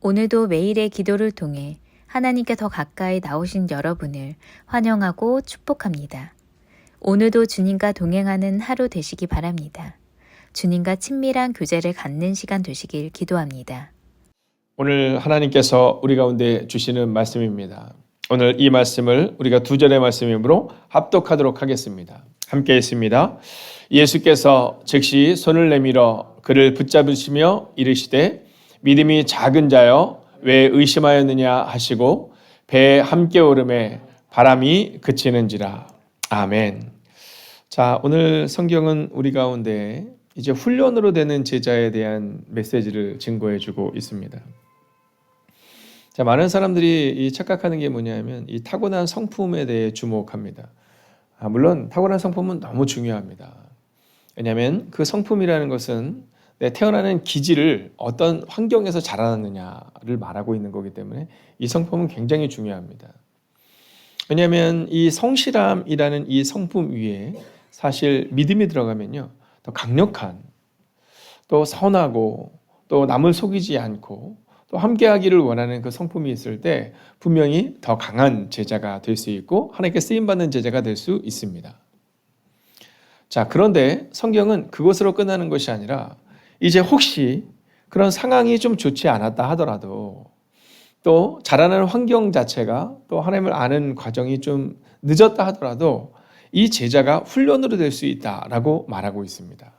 오늘도 매일의 기도를 통해 하나님께 더 가까이 나오신 여러분을 환영하고 축복합니다. 오늘도 주님과 동행하는 하루 되시기 바랍니다. 주님과 친밀한 교제를 갖는 시간 되시길 기도합니다. 오늘 하나님께서 우리 가운데 주시는 말씀입니다. 오늘 이 말씀을 우리가 두 절의 말씀이므로 합독하도록 하겠습니다. 함께 있습니다. 예수께서 즉시 손을 내밀어 그를 붙잡으시며 이르시되 믿음이 작은 자여 왜 의심하였느냐 하시고 배에 함께 오름에 바람이 그치는지라. 아멘. 자, 오늘 성경은 우리 가운데 이제 훈련으로 되는 제자에 대한 메시지를 증거해 주고 있습니다. 자, 많은 사람들이 착각하는 게 뭐냐면 이 타고난 성품에 대해 주목합니다. 물론 타고난 성품은 너무 중요합니다. 왜냐하면 그 성품이라는 것은 내 태어나는 기질을 어떤 환경에서 자라났느냐를 말하고 있는 거기 때문에 이 성품은 굉장히 중요합니다. 왜냐하면 이 성실함이라는 이 성품 위에 사실 믿음이 들어가면요, 더 강력한, 또 선하고, 또 남을 속이지 않고, 또 함께하기를 원하는 그 성품이 있을 때 분명히 더 강한 제자가 될 수 있고 하나님께 쓰임받는 제자가 될 수 있습니다. 자, 그런데 성경은 그것으로 끝나는 것이 아니라 이제 혹시 그런 상황이 좀 좋지 않았다 하더라도 또 자라나는 환경 자체가 또 하나님을 아는 과정이 좀 늦었다 하더라도 이 제자가 훈련으로 될 수 있다라고 말하고 있습니다.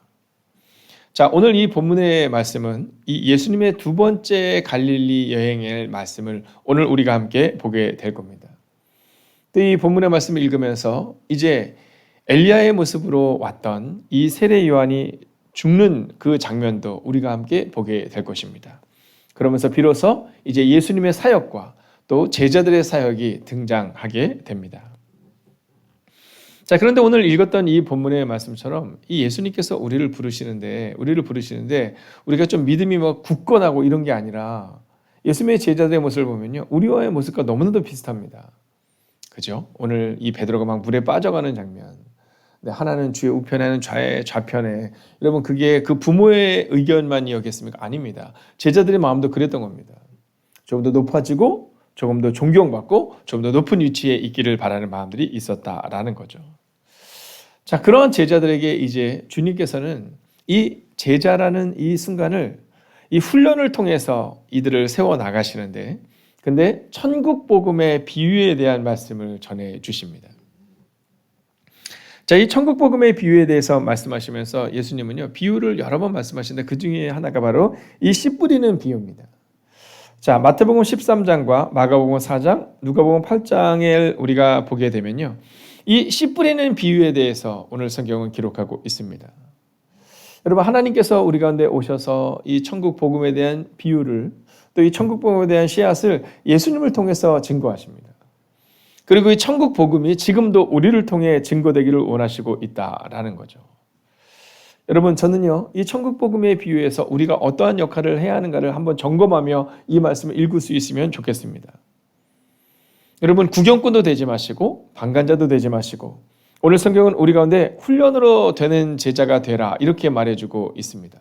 자, 오늘 이 본문의 말씀은 이 예수님의 두 번째 갈릴리 여행의 말씀을 오늘 우리가 함께 보게 될 겁니다. 또 이 본문의 말씀을 읽으면서 이제 엘리야의 모습으로 왔던 이 세례 요한이 죽는 그 장면도 우리가 함께 보게 될 것입니다. 그러면서 비로소 이제 예수님의 사역과 또 제자들의 사역이 등장하게 됩니다. 자, 그런데 오늘 읽었던 이 본문의 말씀처럼 이 예수님께서 우리를 부르시는데 우리가 좀 믿음이 뭐 굳건하고 이런 게 아니라 예수님의 제자들의 모습을 보면요, 우리와의 모습과 너무나도 비슷합니다. 그죠? 오늘 이 베드로가 막 물에 빠져가는 장면. 하나는 주의 우편에 하는 좌편에. 여러분, 그게 그 부모의 의견만이었겠습니까? 아닙니다. 제자들의 마음도 그랬던 겁니다. 조금 더 높아지고 조금 더 존경받고 조금 더 높은 위치에 있기를 바라는 마음들이 있었다라는 거죠. 자, 그런 제자들에게 이제 주님께서는 이 제자라는 이 순간을 이 훈련을 통해서 이들을 세워 나가시는데, 근데 천국 복음의 비유에 대한 말씀을 전해 주십니다. 자, 이 천국 복음의 비유에 대해서 말씀하시면서 예수님은요, 비유를 여러 번 말씀하시는데 그 중에 하나가 바로 이 씨 뿌리는 비유입니다. 자, 마태복음 13장과 마가복음 4장, 누가복음 8장을 우리가 보게 되면요, 이 씨 뿌리는 비유에 대해서 오늘 성경은 기록하고 있습니다. 여러분, 하나님께서 우리 가운데 오셔서 이 천국 복음에 대한 비유를, 또 이 천국 복음에 대한 씨앗을 예수님을 통해서 증거하십니다. 그리고 이 천국 복음이 지금도 우리를 통해 증거되기를 원하시고 있다라는 거죠. 여러분, 저는요, 이 천국 복음의 비유에서 우리가 어떠한 역할을 해야 하는가를 한번 점검하며 이 말씀을 읽을 수 있으면 좋겠습니다. 여러분, 구경꾼도 되지 마시고 방관자도 되지 마시고 오늘 성경은 우리 가운데 훈련으로 되는 제자가 되라 이렇게 말해주고 있습니다.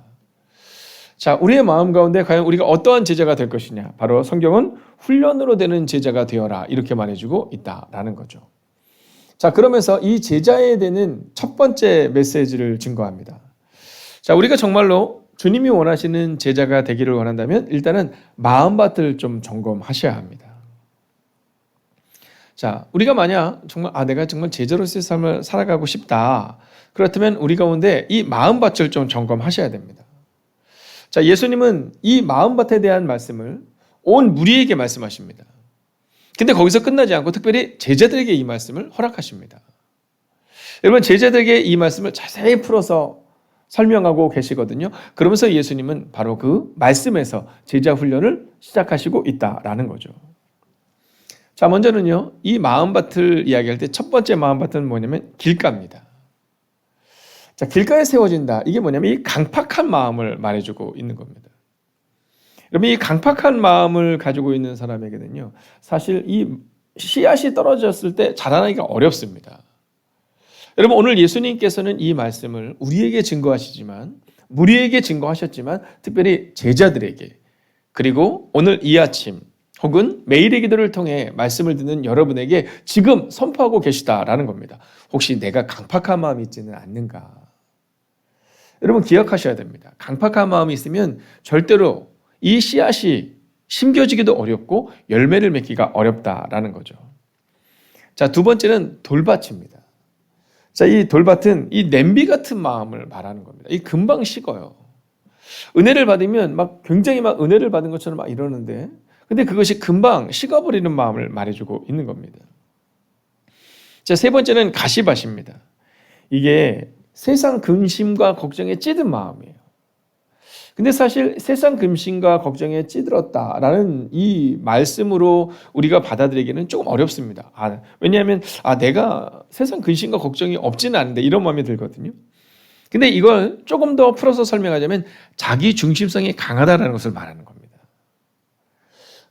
자, 우리의 마음 가운데 과연 우리가 어떠한 제자가 될 것이냐, 바로 성경은 훈련으로 되는 제자가 되어라 이렇게 말해주고 있다라는 거죠. 자, 그러면서 이 제자에 대한 첫 번째 메시지를 증거합니다. 자, 우리가 정말로 주님이 원하시는 제자가 되기를 원한다면 일단은 마음밭을 좀 점검하셔야 합니다. 자, 우리가 만약 정말 내가 정말 제자로서의 삶을 살아가고 싶다, 그렇다면 우리 가운데 이 마음밭을 좀 점검하셔야 됩니다. 자, 예수님은 이 마음밭에 대한 말씀을 온 무리에게 말씀하십니다. 근데 거기서 끝나지 않고 특별히 제자들에게 이 말씀을 허락하십니다. 여러분, 제자들에게 이 말씀을 자세히 풀어서 설명하고 계시거든요. 그러면서 예수님은 바로 그 말씀에서 제자 훈련을 시작하시고 있다라는 거죠. 자, 먼저는요, 이 마음밭을 이야기할 때 첫 번째 마음밭은 뭐냐면 길가입니다. 자, 길가에 세워진다. 이게 뭐냐면 이 강팍한 마음을 말해주고 있는 겁니다. 여러분, 이 강팍한 마음을 가지고 있는 사람에게는요, 사실 이 씨앗이 떨어졌을 때 자라나기가 어렵습니다. 여러분, 오늘 예수님께서는 이 말씀을 우리에게 증거하시지만, 무리에게 증거하셨지만, 특별히 제자들에게, 그리고 오늘 이 아침 혹은 매일의 기도를 통해 말씀을 듣는 여러분에게 지금 선포하고 계시다라는 겁니다. 혹시 내가 강팍한 마음이 있지는 않는가? 여러분 기억하셔야 됩니다. 강팍한 마음이 있으면 절대로 이 씨앗이 심겨지기도 어렵고 열매를 맺기가 어렵다라는 거죠. 자, 두 번째는 돌밭입니다. 자, 이 돌밭은 이 냄비 같은 마음을 말하는 겁니다. 이 금방 식어요. 은혜를 받으면 막 굉장히 막 은혜를 받은 것처럼 막 이러는데, 근데 그것이 금방 식어버리는 마음을 말해주고 있는 겁니다. 자, 세 번째는 가시밭입니다. 이게 세상 근심과 걱정에 찌든 마음이에요. 근데 사실 세상 근심과 걱정에 찌들었다라는 이 말씀으로 우리가 받아들이기는 조금 어렵습니다. 왜냐하면 내가 세상 근심과 걱정이 없지는 않은데 이런 마음이 들거든요. 근데 이걸 조금 더 풀어서 설명하자면 자기 중심성이 강하다라는 것을 말하는 겁니다.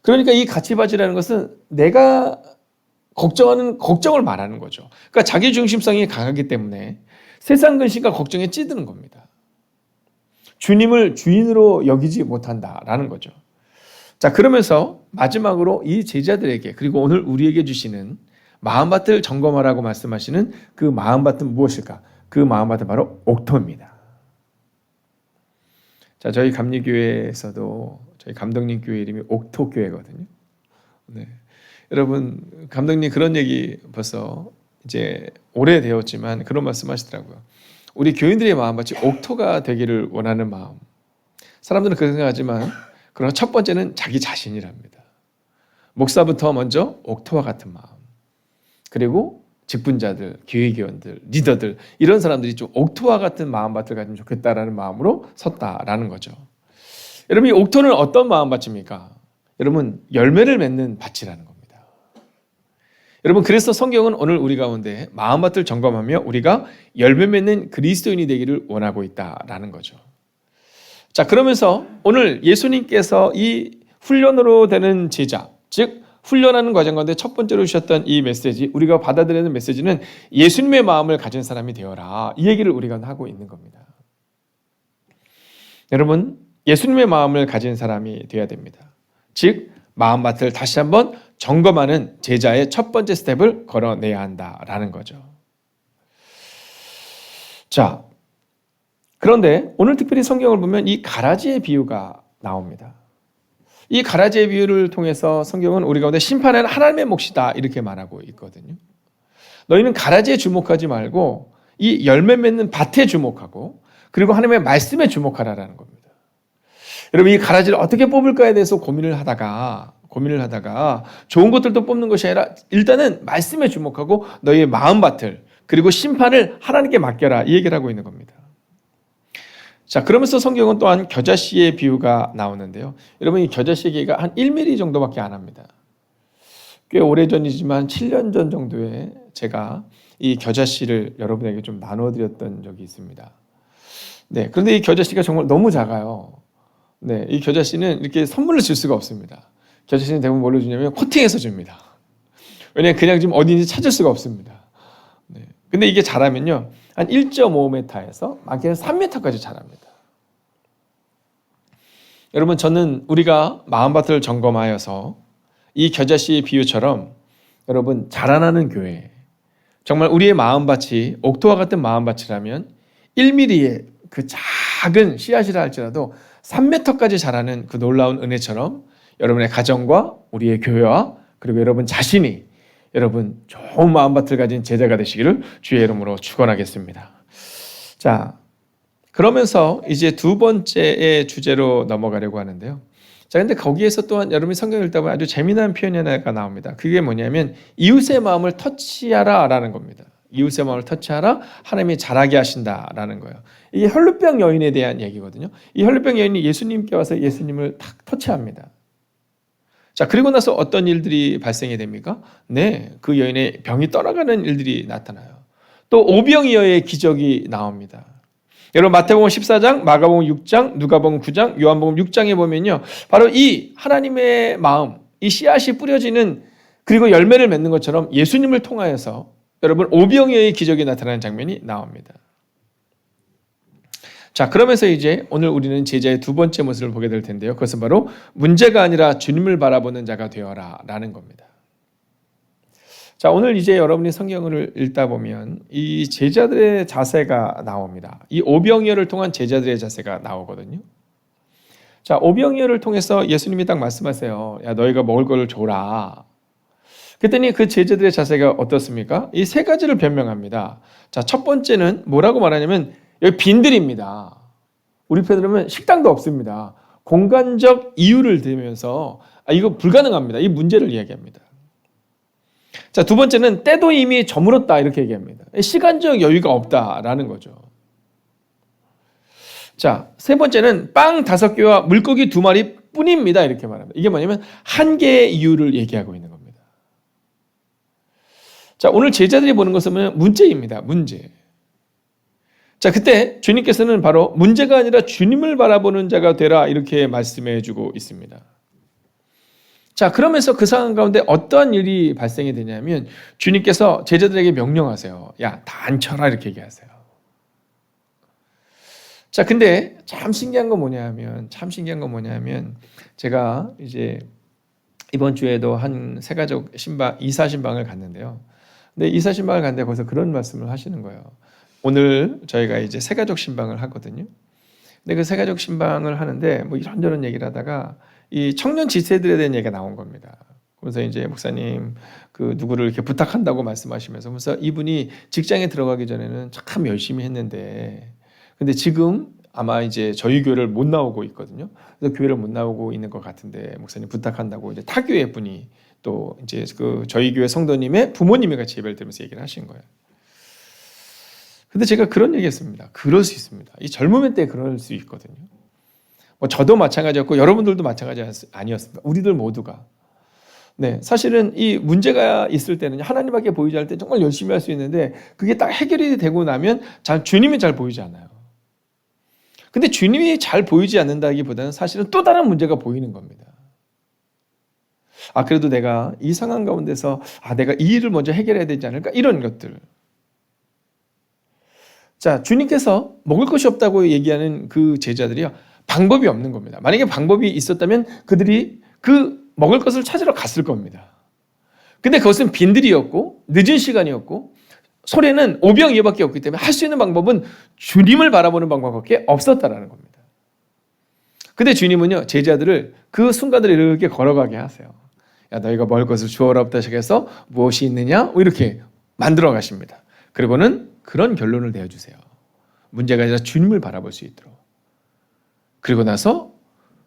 그러니까 이 가치바지라는 것은 내가 걱정하는 걱정을 말하는 거죠. 그러니까 자기 중심성이 강하기 때문에 세상 근심과 걱정에 찌드는 겁니다. 주님을 주인으로 여기지 못한다라는 거죠. 자, 그러면서 마지막으로 이 제자들에게 그리고 오늘 우리에게 주시는 마음밭을 점검하라고 말씀하시는 그 마음밭은 무엇일까? 그 마음밭은 바로 옥토입니다. 자, 저희 감리교회에서도 저희 감독님 교회 이름이 옥토교회거든요. 네. 여러분, 감독님 그런 얘기 벌써 이제 오래되었지만 그런 말씀 하시더라고요. 우리 교인들의 마음밭이 옥토가 되기를 원하는 마음. 사람들은 그렇게 생각하지만 그러나 첫 번째는 자기 자신이랍니다. 목사부터 먼저 옥토와 같은 마음. 그리고 직분자들, 교회교원들, 리더들 이런 사람들이 좀 옥토와 같은 마음밭을 가지면 좋겠다라는 마음으로 섰다라는 거죠. 여러분 이 옥토는 어떤 마음밭입니까? 여러분 열매를 맺는 밭이라는 겁니다. 여러분 그래서 성경은 오늘 우리 가운데 마음밭을 점검하며 우리가 열매 맺는 그리스도인이 되기를 원하고 있다라는 거죠. 자, 그러면서 오늘 예수님께서 이 훈련으로 되는 제자, 즉 훈련하는 과정 가운데 첫 번째로 주셨던 이 메시지, 우리가 받아들이는 메시지는 예수님의 마음을 가진 사람이 되어라. 이 얘기를 우리가 하고 있는 겁니다. 여러분, 예수님의 마음을 가진 사람이 되어야 됩니다. 즉 마음밭을 다시 한번 점검하는 제자의 첫 번째 스텝을 걸어내야 한다라는 거죠. 자, 그런데 오늘 특별히 성경을 보면 이 가라지의 비유가 나옵니다. 이 가라지의 비유를 통해서 성경은 우리 가운데 심판은 하나님의 몫이다 이렇게 말하고 있거든요. 너희는 가라지에 주목하지 말고 이 열매 맺는 밭에 주목하고 그리고 하나님의 말씀에 주목하라라는 겁니다. 여러분 이 가라지를 어떻게 뽑을까에 대해서 고민을 하다가 좋은 것들도 뽑는 것이 아니라 일단은 말씀에 주목하고 너희의 마음밭을 그리고 심판을 하나님께 맡겨라 이 얘기를 하고 있는 겁니다. 자, 그러면서 성경은 또한 겨자씨의 비유가 나오는데요. 여러분 이 겨자씨 얘기가 한 1mm 정도밖에 안 합니다. 꽤 오래전이지만 7년 전 정도에 제가 이 겨자씨를 여러분에게 좀 나눠드렸던 적이 있습니다. 네, 그런데 이 겨자씨가 정말 너무 작아요. 네, 이 겨자씨는 이렇게 선물로 줄 수가 없습니다. 겨자씨는 대부분 뭘로 주냐면 코팅해서 줍니다. 왜냐하면 그냥 지금 어디인지 찾을 수가 없습니다. 네, 근데 이게 자라면요. 한 1.5m에서 많게는 3m까지 자랍니다. 여러분 저는 우리가 마음밭을 점검하여서 이 겨자씨의 비유처럼 여러분 자라나는 교회 정말 우리의 마음밭이 옥토와 같은 마음밭이라면 1mm의 그 작은 씨앗이라 할지라도 3m까지 자라는 그 놀라운 은혜처럼 여러분의 가정과 우리의 교회와 그리고 여러분 자신이 여러분 좋은 마음밭을 가진 제자가 되시기를 주의 이름으로 축원하겠습니다. 자, 그러면서 이제 두 번째의 주제로 넘어가려고 하는데요. 자, 근데 거기에서 또한 여러분이 성경을 읽다 보면 아주 재미난 표현이 하나가 나옵니다. 그게 뭐냐면 이웃의 마음을 터치하라라는 겁니다. 이웃의 마음을 터치하라 하나님이 잘하게 하신다라는 거예요. 이게 혈루병 여인에 대한 얘기거든요. 이 혈루병 여인이 예수님께 와서 예수님을 탁 터치합니다. 자, 그리고 나서 어떤 일들이 발생이 됩니까? 네, 그 여인의 병이 떠나가는 일들이 나타나요. 또 오병이어의 기적이 나옵니다. 여러분 마태복음 14장, 마가복음 6장, 누가복음 9장, 요한복음 6장에 보면요. 바로 이 하나님의 마음, 이 씨앗이 뿌려지는 그리고 열매를 맺는 것처럼 예수님을 통하여서 여러분 오병이어의 기적이 나타나는 장면이 나옵니다. 자, 그러면서 이제 오늘 우리는 제자의 두 번째 모습을 보게 될 텐데요. 그것은 바로 문제가 아니라 주님을 바라보는 자가 되어라 라는 겁니다. 자, 오늘 이제 여러분이 성경을 읽다 보면 이 제자들의 자세가 나옵니다. 이 오병이어를 통한 제자들의 자세가 나오거든요. 자, 오병이어를 통해서 예수님이 딱 말씀하세요. 야, 너희가 먹을 걸 줘라. 그랬더니 그 제자들의 자세가 어떻습니까? 이 세 가지를 변명합니다. 자, 첫 번째는 뭐라고 말하냐면 여기 빈들입니다. 우리 편으로는 식당도 없습니다. 공간적 이유를 대면서 이거 불가능합니다. 이 문제를 이야기합니다. 자, 두 번째는 때도 이미 저물었다 이렇게 얘기합니다. 시간적 여유가 없다라는 거죠. 자, 세 번째는 빵 5개와 물고기 2마리 뿐입니다 이렇게 말합니다. 이게 뭐냐면 한 개의 이유를 얘기하고 있는 겁니다. 자, 오늘 제자들이 보는 것은 문제입니다. 문제. 자, 그때 주님께서는 바로 문제가 아니라 주님을 바라보는 자가 되라 이렇게 말씀해 주고 있습니다. 자, 그러면서 그 상황 가운데 어떠한 일이 발생이 되냐면 주님께서 제자들에게 명령하세요. 야, 다 앉혀라 이렇게 얘기하세요. 자, 근데 참 신기한 건 뭐냐면 제가 이제 이번 주에도 한 세가족 이사 신방을 갔는데요. 근데 이사 신방을 갔는데 거기서 그런 말씀을 하시는 거예요. 오늘 저희가 이제 세가족 신방을 하거든요. 근데 그 세가족 신방을 하는데 뭐 이런저런 얘기를 하다가 이 청년 지체들에 대한 얘기가 나온 겁니다. 그래서 이제 목사님 그 누구를 이렇게 부탁한다고 말씀하시면서 그래서 이분이 직장에 들어가기 전에는 참 열심히 했는데 근데 지금 아마 이제 저희 교회를 못 나오고 있거든요. 그래서 교회를 못 나오고 있는 것 같은데 목사님 부탁한다고 이제 타교회 분이 또 이제 그 저희 교회 성도님의 부모님이 같이 예배를 드리면서 얘기를 하신 거예요. 근데 제가 그런 얘기했습니다. 그럴 수 있습니다. 이 젊으면 때 그럴 수 있거든요. 뭐 저도 마찬가지였고 여러분들도 마찬가지 아니었습니다. 우리들 모두가. 네, 사실은 이 문제가 있을 때는 하나님밖에 보이지 않을 때 정말 열심히 할 수 있는데 그게 딱 해결이 되고 나면 주님이 잘 보이지 않아요. 근데 주님이 잘 보이지 않는다기보다는 사실은 또 다른 문제가 보이는 겁니다. 그래도 내가 이 상황 가운데서 내가 이 일을 먼저 해결해야 되지 않을까? 이런 것들. 자, 주님께서 먹을 것이 없다고 얘기하는 그 제자들이요. 방법이 없는 겁니다. 만약에 방법이 있었다면 그들이 그 먹을 것을 찾으러 갔을 겁니다. 근데 그것은 빈들이었고 늦은 시간이었고 소래는 오병이어밖에 없기 때문에 할 수 있는 방법은 주님을 바라보는 방법밖에 없었다라는 겁니다. 근데 주님은요 제자들을 그 순간을 이렇게 걸어가게 하세요. 야, 너희가 먹을 것을 주어라 없다 시작해서 무엇이 있느냐 이렇게 만들어 가십니다. 그리고는 그런 결론을 내어주세요. 문제가 아니라 주님을 바라볼 수 있도록. 그리고 나서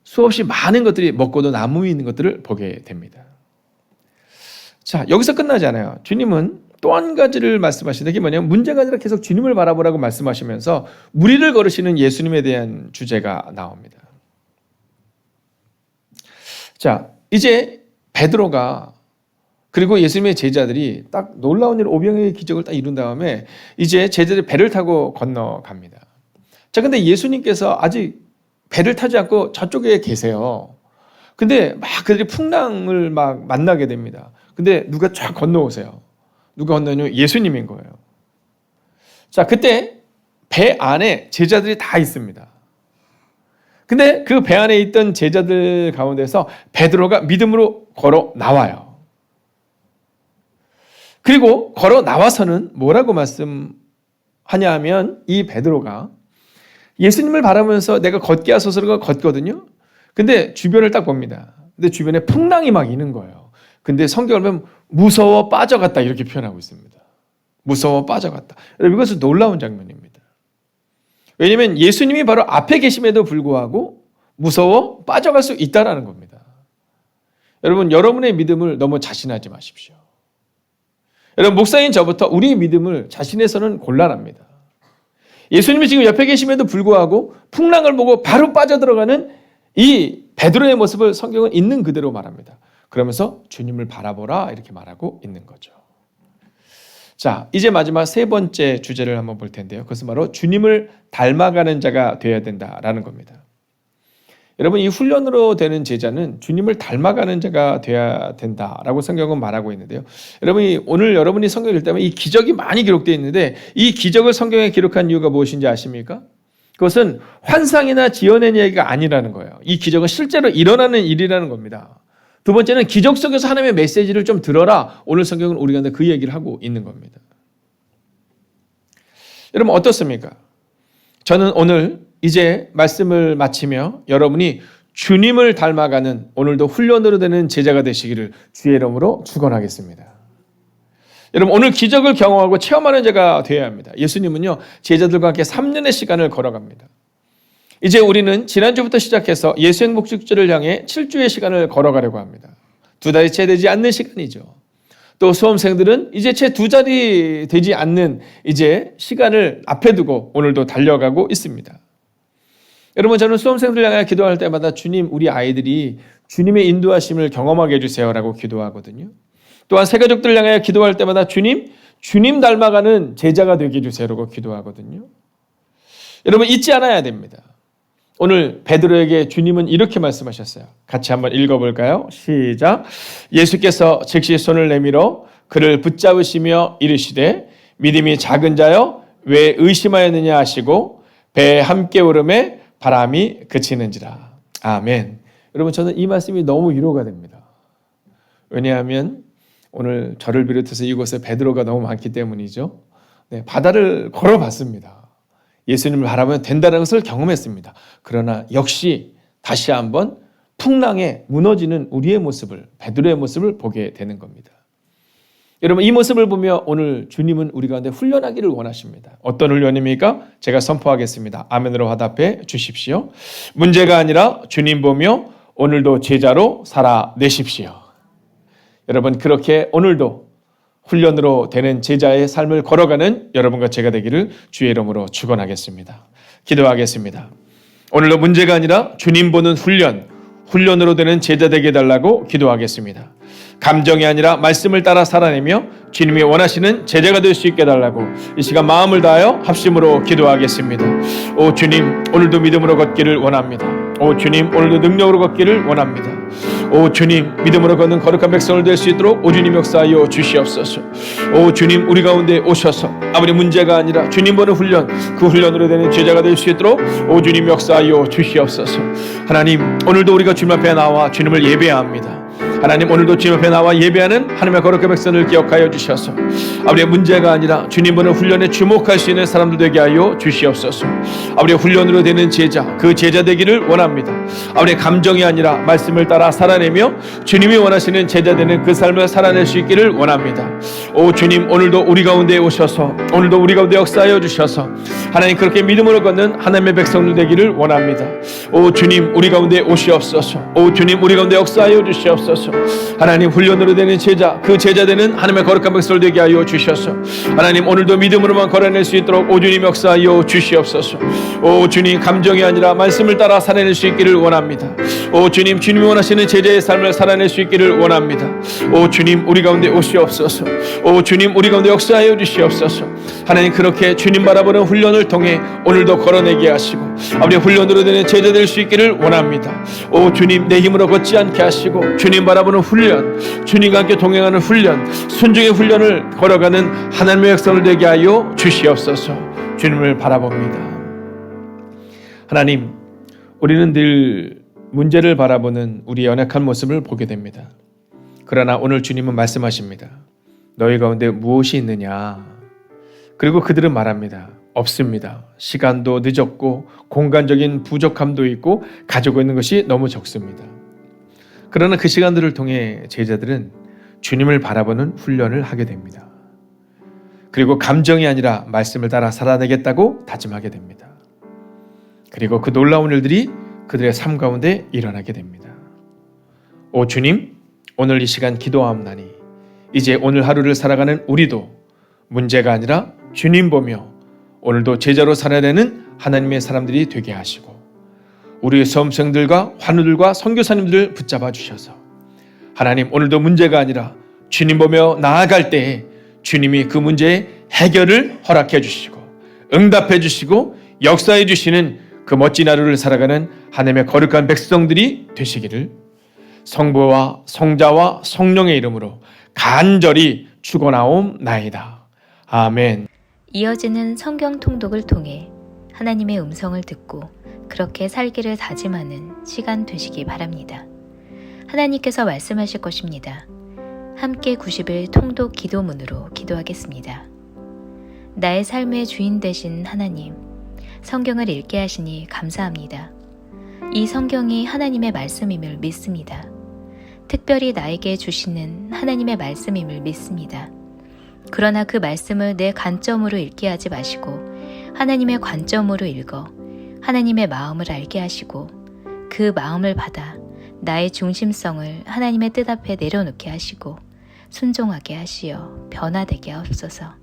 수없이 많은 것들이 먹고도 남음이 있는 것들을 보게 됩니다. 자, 여기서 끝나지 않아요. 주님은 또 한 가지를 말씀하시는 게 뭐냐면 문제가 아니라 계속 주님을 바라보라고 말씀하시면서 무리를 걸으시는 예수님에 대한 주제가 나옵니다. 자, 이제 베드로가 그리고 예수님의 제자들이 딱 놀라운 일 오병이어의 기적을 딱 이룬 다음에 이제 제자들이 배를 타고 건너갑니다. 자, 근데 예수님께서 아직 배를 타지 않고 저쪽에 계세요. 근데 막 그들이 풍랑을 막 만나게 됩니다. 근데 누가 쫙 건너오세요. 누가 건너냐면 예수님인 거예요. 자, 그때 배 안에 제자들이 다 있습니다. 근데 그 배 안에 있던 제자들 가운데서 베드로가 믿음으로 걸어 나와요. 그리고 걸어 나와서는 뭐라고 말씀하냐 하면 이 베드로가 예수님을 바라보면서 내가 걷게 하소서가 걷거든요. 근데 주변을 딱 봅니다. 근데 주변에 풍랑이 막 있는 거예요. 근데 성경을 보면 무서워 빠져갔다 이렇게 표현하고 있습니다. 무서워 빠져갔다. 여러분 이것은 놀라운 장면입니다. 왜냐하면 예수님이 바로 앞에 계심에도 불구하고 무서워 빠져갈 수 있다는 겁니다. 여러분 여러분의 믿음을 너무 자신하지 마십시오. 여러분 목사인 저부터 우리의 믿음을 자신해서는 곤란합니다. 예수님이 지금 옆에 계심에도 불구하고 풍랑을 보고 바로 빠져들어가는 이 베드로의 모습을 성경은 있는 그대로 말합니다. 그러면서 주님을 바라보라 이렇게 말하고 있는 거죠. 자, 이제 마지막 세 번째 주제를 한번 볼 텐데요. 그것은 바로 주님을 닮아가는 자가 되어야 된다라는 겁니다. 여러분 이 훈련으로 되는 제자는 주님을 닮아가는 자가 되어야 된다라고 성경은 말하고 있는데요. 여러분이 오늘 여러분이 성경을 읽다면 이 기적이 많이 기록되어 있는데 이 기적을 성경에 기록한 이유가 무엇인지 아십니까? 그것은 환상이나 지어낸 얘기가 아니라는 거예요. 이 기적은 실제로 일어나는 일이라는 겁니다. 두 번째는 기적 속에서 하나님의 메시지를 좀 들어라. 오늘 성경은 우리가 그 얘기를 하고 있는 겁니다. 여러분 어떻습니까? 저는 오늘 이제 말씀을 마치며 여러분이 주님을 닮아가는 오늘도 훈련으로 되는 제자가 되시기를 주의 이름으로 축원하겠습니다. 여러분 오늘 기적을 경험하고 체험하는 자가 되어야 합니다. 예수님은요 제자들과 함께 3년의 시간을 걸어갑니다. 이제 우리는 지난주부터 시작해서 예수 행복축제를 향해 7주의 시간을 걸어가려고 합니다. 2달이 채 되지 않는 시간이죠. 또 수험생들은 이제 채 2달이 되지 않는 이제 시간을 앞에 두고 오늘도 달려가고 있습니다. 여러분 저는 수험생들을 향해 기도할 때마다 주님 우리 아이들이 주님의 인도하심을 경험하게 해주세요라고 기도하거든요. 또한 새가족들을 향해 기도할 때마다 주님 닮아가는 제자가 되게 해주세요라고 기도하거든요. 여러분 잊지 않아야 됩니다. 오늘 베드로에게 주님은 이렇게 말씀하셨어요. 같이 한번 읽어볼까요? 시작. 예수께서 즉시 손을 내밀어 그를 붙잡으시며 이르시되 믿음이 작은 자여 왜 의심하였느냐 하시고 배에 함께 오름에 바람이 그치는지라. 아멘. 여러분 저는 이 말씀이 너무 위로가 됩니다. 왜냐하면 오늘 저를 비롯해서 이곳에 베드로가 너무 많기 때문이죠. 네, 바다를 걸어봤습니다. 예수님을 바라보면 된다는 것을 경험했습니다. 그러나 역시 다시 한번 풍랑에 무너지는 우리의 모습을, 베드로의 모습을 보게 되는 겁니다. 여러분 이 모습을 보며 오늘 주님은 우리 가운데 훈련하기를 원하십니다. 어떤 훈련입니까? 제가 선포하겠습니다. 아멘으로 화답해 주십시오. 문제가 아니라 주님 보며 오늘도 제자로 살아내십시오. 여러분 그렇게 오늘도 훈련으로 되는 제자의 삶을 걸어가는 여러분과 제가 되기를 주의 이름으로 축원하겠습니다. 기도하겠습니다. 오늘도 문제가 아니라 주님 보는 훈련으로 되는 제자 되게 해달라고 기도하겠습니다. 감정이 아니라 말씀을 따라 살아내며 주님이 원하시는 제자가 될 수 있게 해달라고 이 시간 마음을 다하여 합심으로 기도하겠습니다. 오 주님 오늘도 믿음으로 걷기를 원합니다. 오 주님 오늘도 능력으로 걷기를 원합니다. 오 주님 믿음으로 걷는 거룩한 백성을 될 수 있도록 오 주님 역사하여 주시옵소서. 오 주님 우리 가운데 오셔서 아버지 문제가 아니라 주님 보는 훈련 그 훈련으로 되는 제자가 될 수 있도록 오 주님 역사하여 주시옵소서. 하나님 오늘도 우리가 주님 앞에 나와 주님을 예배합니다. 하나님 오늘도 주님 앞에 나와 예배하는 하나님의 거룩한 백성을 기억하여 주셔서 아버지의 문제가 아니라 주님 보는 훈련에 주목할 수 있는 사람들 되게 하여 주시옵소서. 아버지의 훈련으로 되는 제자 그 제자 되기를 원합니다. 아버지의 감정이 아니라 말씀을 따라 살아내며 주님이 원하시는 제자 되는 그 삶을 살아낼 수 있기를 원합니다. 오 주님 오늘도 우리 가운데 오셔서 오늘도 우리 가운데 역사하여 주셔서 하나님 그렇게 믿음으로 걷는 하나님의 백성들 되기를 원합니다. 오 주님 우리 가운데 오시옵소서. 오 주님 우리 가운데 역사하여 주시옵소서. 하나님 훈련으로 되는 제자 그 제자 되는 하나님의 거룩한 백성들 되게 하여 주셔서 하나님 오늘도 믿음으로만 걸어낼 수 있도록 오 주님 역사하여 주시옵소서. 오 주님 감정이 아니라 말씀을 따라 살아낼 수 있기를 원합니다. 오 주님 주님이 원하시는 제자의 삶을 살아낼 수 있기를 원합니다. 오 주님 우리 가운데 오시옵소서. 오 주님 우리 가운데 역사하여 주시옵소서. 하나님 그렇게 주님 바라보는 훈련을 통해 오늘도 걸어내게 하시고 아버지 훈련으로 되는 제자 될 수 있기를 원합니다. 오 주님 내 힘으로 걷지 않게 하시고 주님 바라보는 훈련 주님과 함께 동행하는 훈련 순종의 훈련을 걸어가는 하나님의 백성을 되게 하여 주시옵소서. 주님을 바라봅니다. 하나님 우리는 늘 문제를 바라보는 우리의 연약한 모습을 보게 됩니다. 그러나 오늘 주님은 말씀하십니다. 너희 가운데 무엇이 있느냐? 그리고 그들은 말합니다. 없습니다. 시간도 늦었고 공간적인 부족함도 있고 가지고 있는 것이 너무 적습니다. 그러나 그 시간들을 통해 제자들은 주님을 바라보는 훈련을 하게 됩니다. 그리고 감정이 아니라 말씀을 따라 살아내겠다고 다짐하게 됩니다. 그리고 그 놀라운 일들이 그들의 삶 가운데 일어나게 됩니다. 오 주님, 오늘 이 시간 기도하옵나니 이제 오늘 하루를 살아가는 우리도 문제가 아니라 주님 보며 오늘도 제자로 살아내는 하나님의 사람들이 되게 하시고 우리의 수험생들과 환우들과 선교사님들을 붙잡아 주셔서 하나님 오늘도 문제가 아니라 주님 보며 나아갈 때에 주님이 그 문제의 해결을 허락해 주시고 응답해 주시고 역사해 주시는 그 멋진 하루를 살아가는 하나님의 거룩한 백성들이 되시기를 성부와 성자와 성령의 이름으로 간절히 축원하옵나이다. 아멘. 이어지는 성경 통독을 통해 하나님의 음성을 듣고 그렇게 살기를 다짐하는 시간 되시기 바랍니다. 하나님께서 말씀하실 것입니다. 함께 90일 통독 기도문으로 기도하겠습니다. 나의 삶의 주인 되신 하나님, 성경을 읽게 하시니 감사합니다. 이 성경이 하나님의 말씀임을 믿습니다. 특별히 나에게 주시는 하나님의 말씀임을 믿습니다. 그러나 그 말씀을 내 관점으로 읽게 하지 마시고 하나님의 관점으로 읽어 하나님의 마음을 알게 하시고 그 마음을 받아 나의 중심성을 하나님의 뜻 앞에 내려놓게 하시고 순종하게 하시어 변화되게 하옵소서.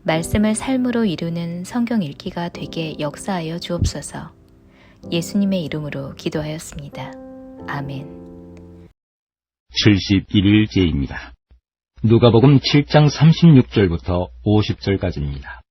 말씀을 삶으로 이루는 성경 읽기가 되게 역사하여 주옵소서. 예수님의 이름으로 기도하였습니다. 아멘. 71일째입니다. 누가복음 7장 36절부터 50절까지입니다.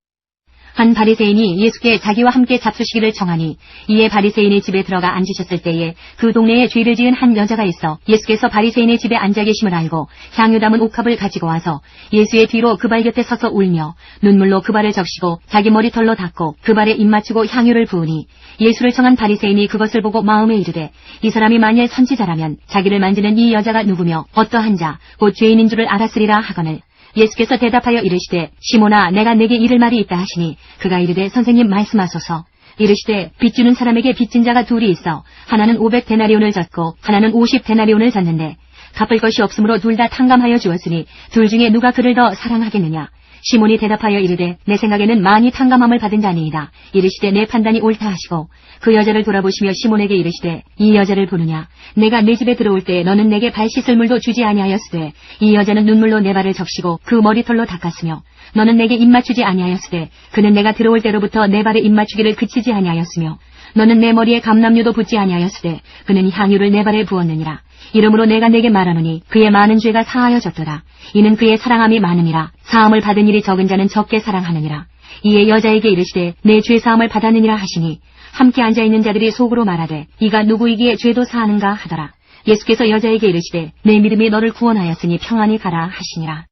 한 바리새인이 예수께 자기와 함께 잡수시기를 청하니 이에 바리새인의 집에 들어가 앉으셨을 때에 그 동네에 죄를 지은 한 여자가 있어 예수께서 바리새인의 집에 앉아 계심을 알고 향유 담은 옥합을 가지고 와서 예수의 뒤로 그 발 곁에 서서 울며 눈물로 그 발을 적시고 자기 머리털로 닦고 그 발에 입 맞추고 향유를 부으니 예수를 청한 바리새인이 그것을 보고 마음에 이르되 이 사람이 만일 선지자라면 자기를 만지는 이 여자가 누구며 어떠한 자 곧 죄인인 줄을 알았으리라 하거늘 예수께서 대답하여 이르시되 시몬아 내가 내게 이를 말이 있다 하시니 그가 이르되 선생님 말씀하소서. 이르시되 빚 주는 사람에게 빚진 자가 둘이 있어 하나는 500데나리온을 졌고 하나는 50데나리온을 졌는데 갚을 것이 없으므로 둘 다 탕감하여 주었으니 둘 중에 누가 그를 더 사랑하겠느냐. 시몬이 대답하여 이르되 내 생각에는 많이 탕감함을 받은 자니이다. 이르시되 내 판단이 옳다 하시고 그 여자를 돌아보시며 시몬에게 이르시되 이 여자를 보느냐. 내가 내 집에 들어올 때 너는 내게 발 씻을 물도 주지 아니하였으되 이 여자는 눈물로 내 발을 적시고 그 머리털로 닦았으며 너는 내게 입 맞추지 아니하였으되 그는 내가 들어올 때로부터 내 발에 입 맞추기를 그치지 아니하였으며 너는 내 머리에 감람류도 붓지 아니하였으되 그는 향유를 내 발에 부었느니라. 이러므로 내가 내게 말하노니 그의 많은 죄가 사하여졌도다. 이는 그의 사랑함이 많음이라. 사함을 받은 일이 적은 자는 적게 사랑하느니라. 이에 여자에게 이르시되 내 죄 사함을 받았느니라 하시니 함께 앉아있는 자들이 속으로 말하되 이가 누구이기에 죄도 사하는가 하더라. 예수께서 여자에게 이르시되 내 믿음이 너를 구원하였으니 평안히 가라 하시니라.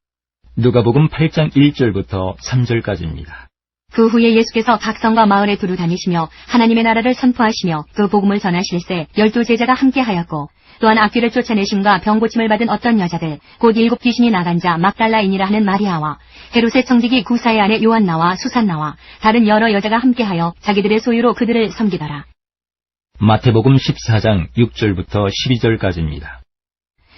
누가복음 8장 1절부터 3절까지입니다. 그 후에 예수께서 각 성과 마을에 두루 다니시며 하나님의 나라를 선포하시며 그 복음을 전하실세 12 제자가 함께하였고 또한 악귀를 쫓아내심과 병고침을 받은 어떤 여자들 곧 7 귀신이 나간 자 막달라인이라 하는 마리아와 헤롯의 청지기 구사의 아내 요한나와 수산나와 다른 여러 여자가 함께하여 자기들의 소유로 그들을 섬기더라. 마태복음 14장 6절부터 12절까지입니다.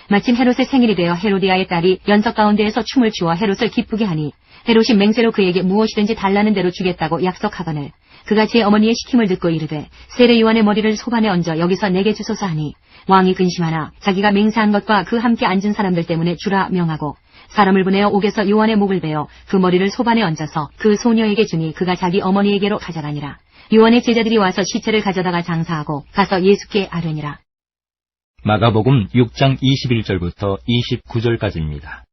마침 헤롯의 생일이 되어 헤로디아의 딸이 연석 가운데에서 춤을 추어 헤롯을 기쁘게 하니 헤롯이 맹세로 그에게 무엇이든지 달라는 대로 주겠다고 약속하거늘 그가 제 어머니의 시킴을 듣고 이르되 세례 요한의 머리를 소반에 얹어 여기서 내게 주소서 하니 왕이 근심하나 자기가 맹세한 것과 그 함께 앉은 사람들 때문에 주라 명하고 사람을 보내어 옥에서 요한의 목을 베어 그 머리를 소반에 얹어서 그 소녀에게 주니 그가 자기 어머니에게로 가져가니라. 요한의 제자들이 와서 시체를 가져다가 장사하고 가서 예수께 아뢰니라. 마가복음 6장 21절부터 29절까지입니다.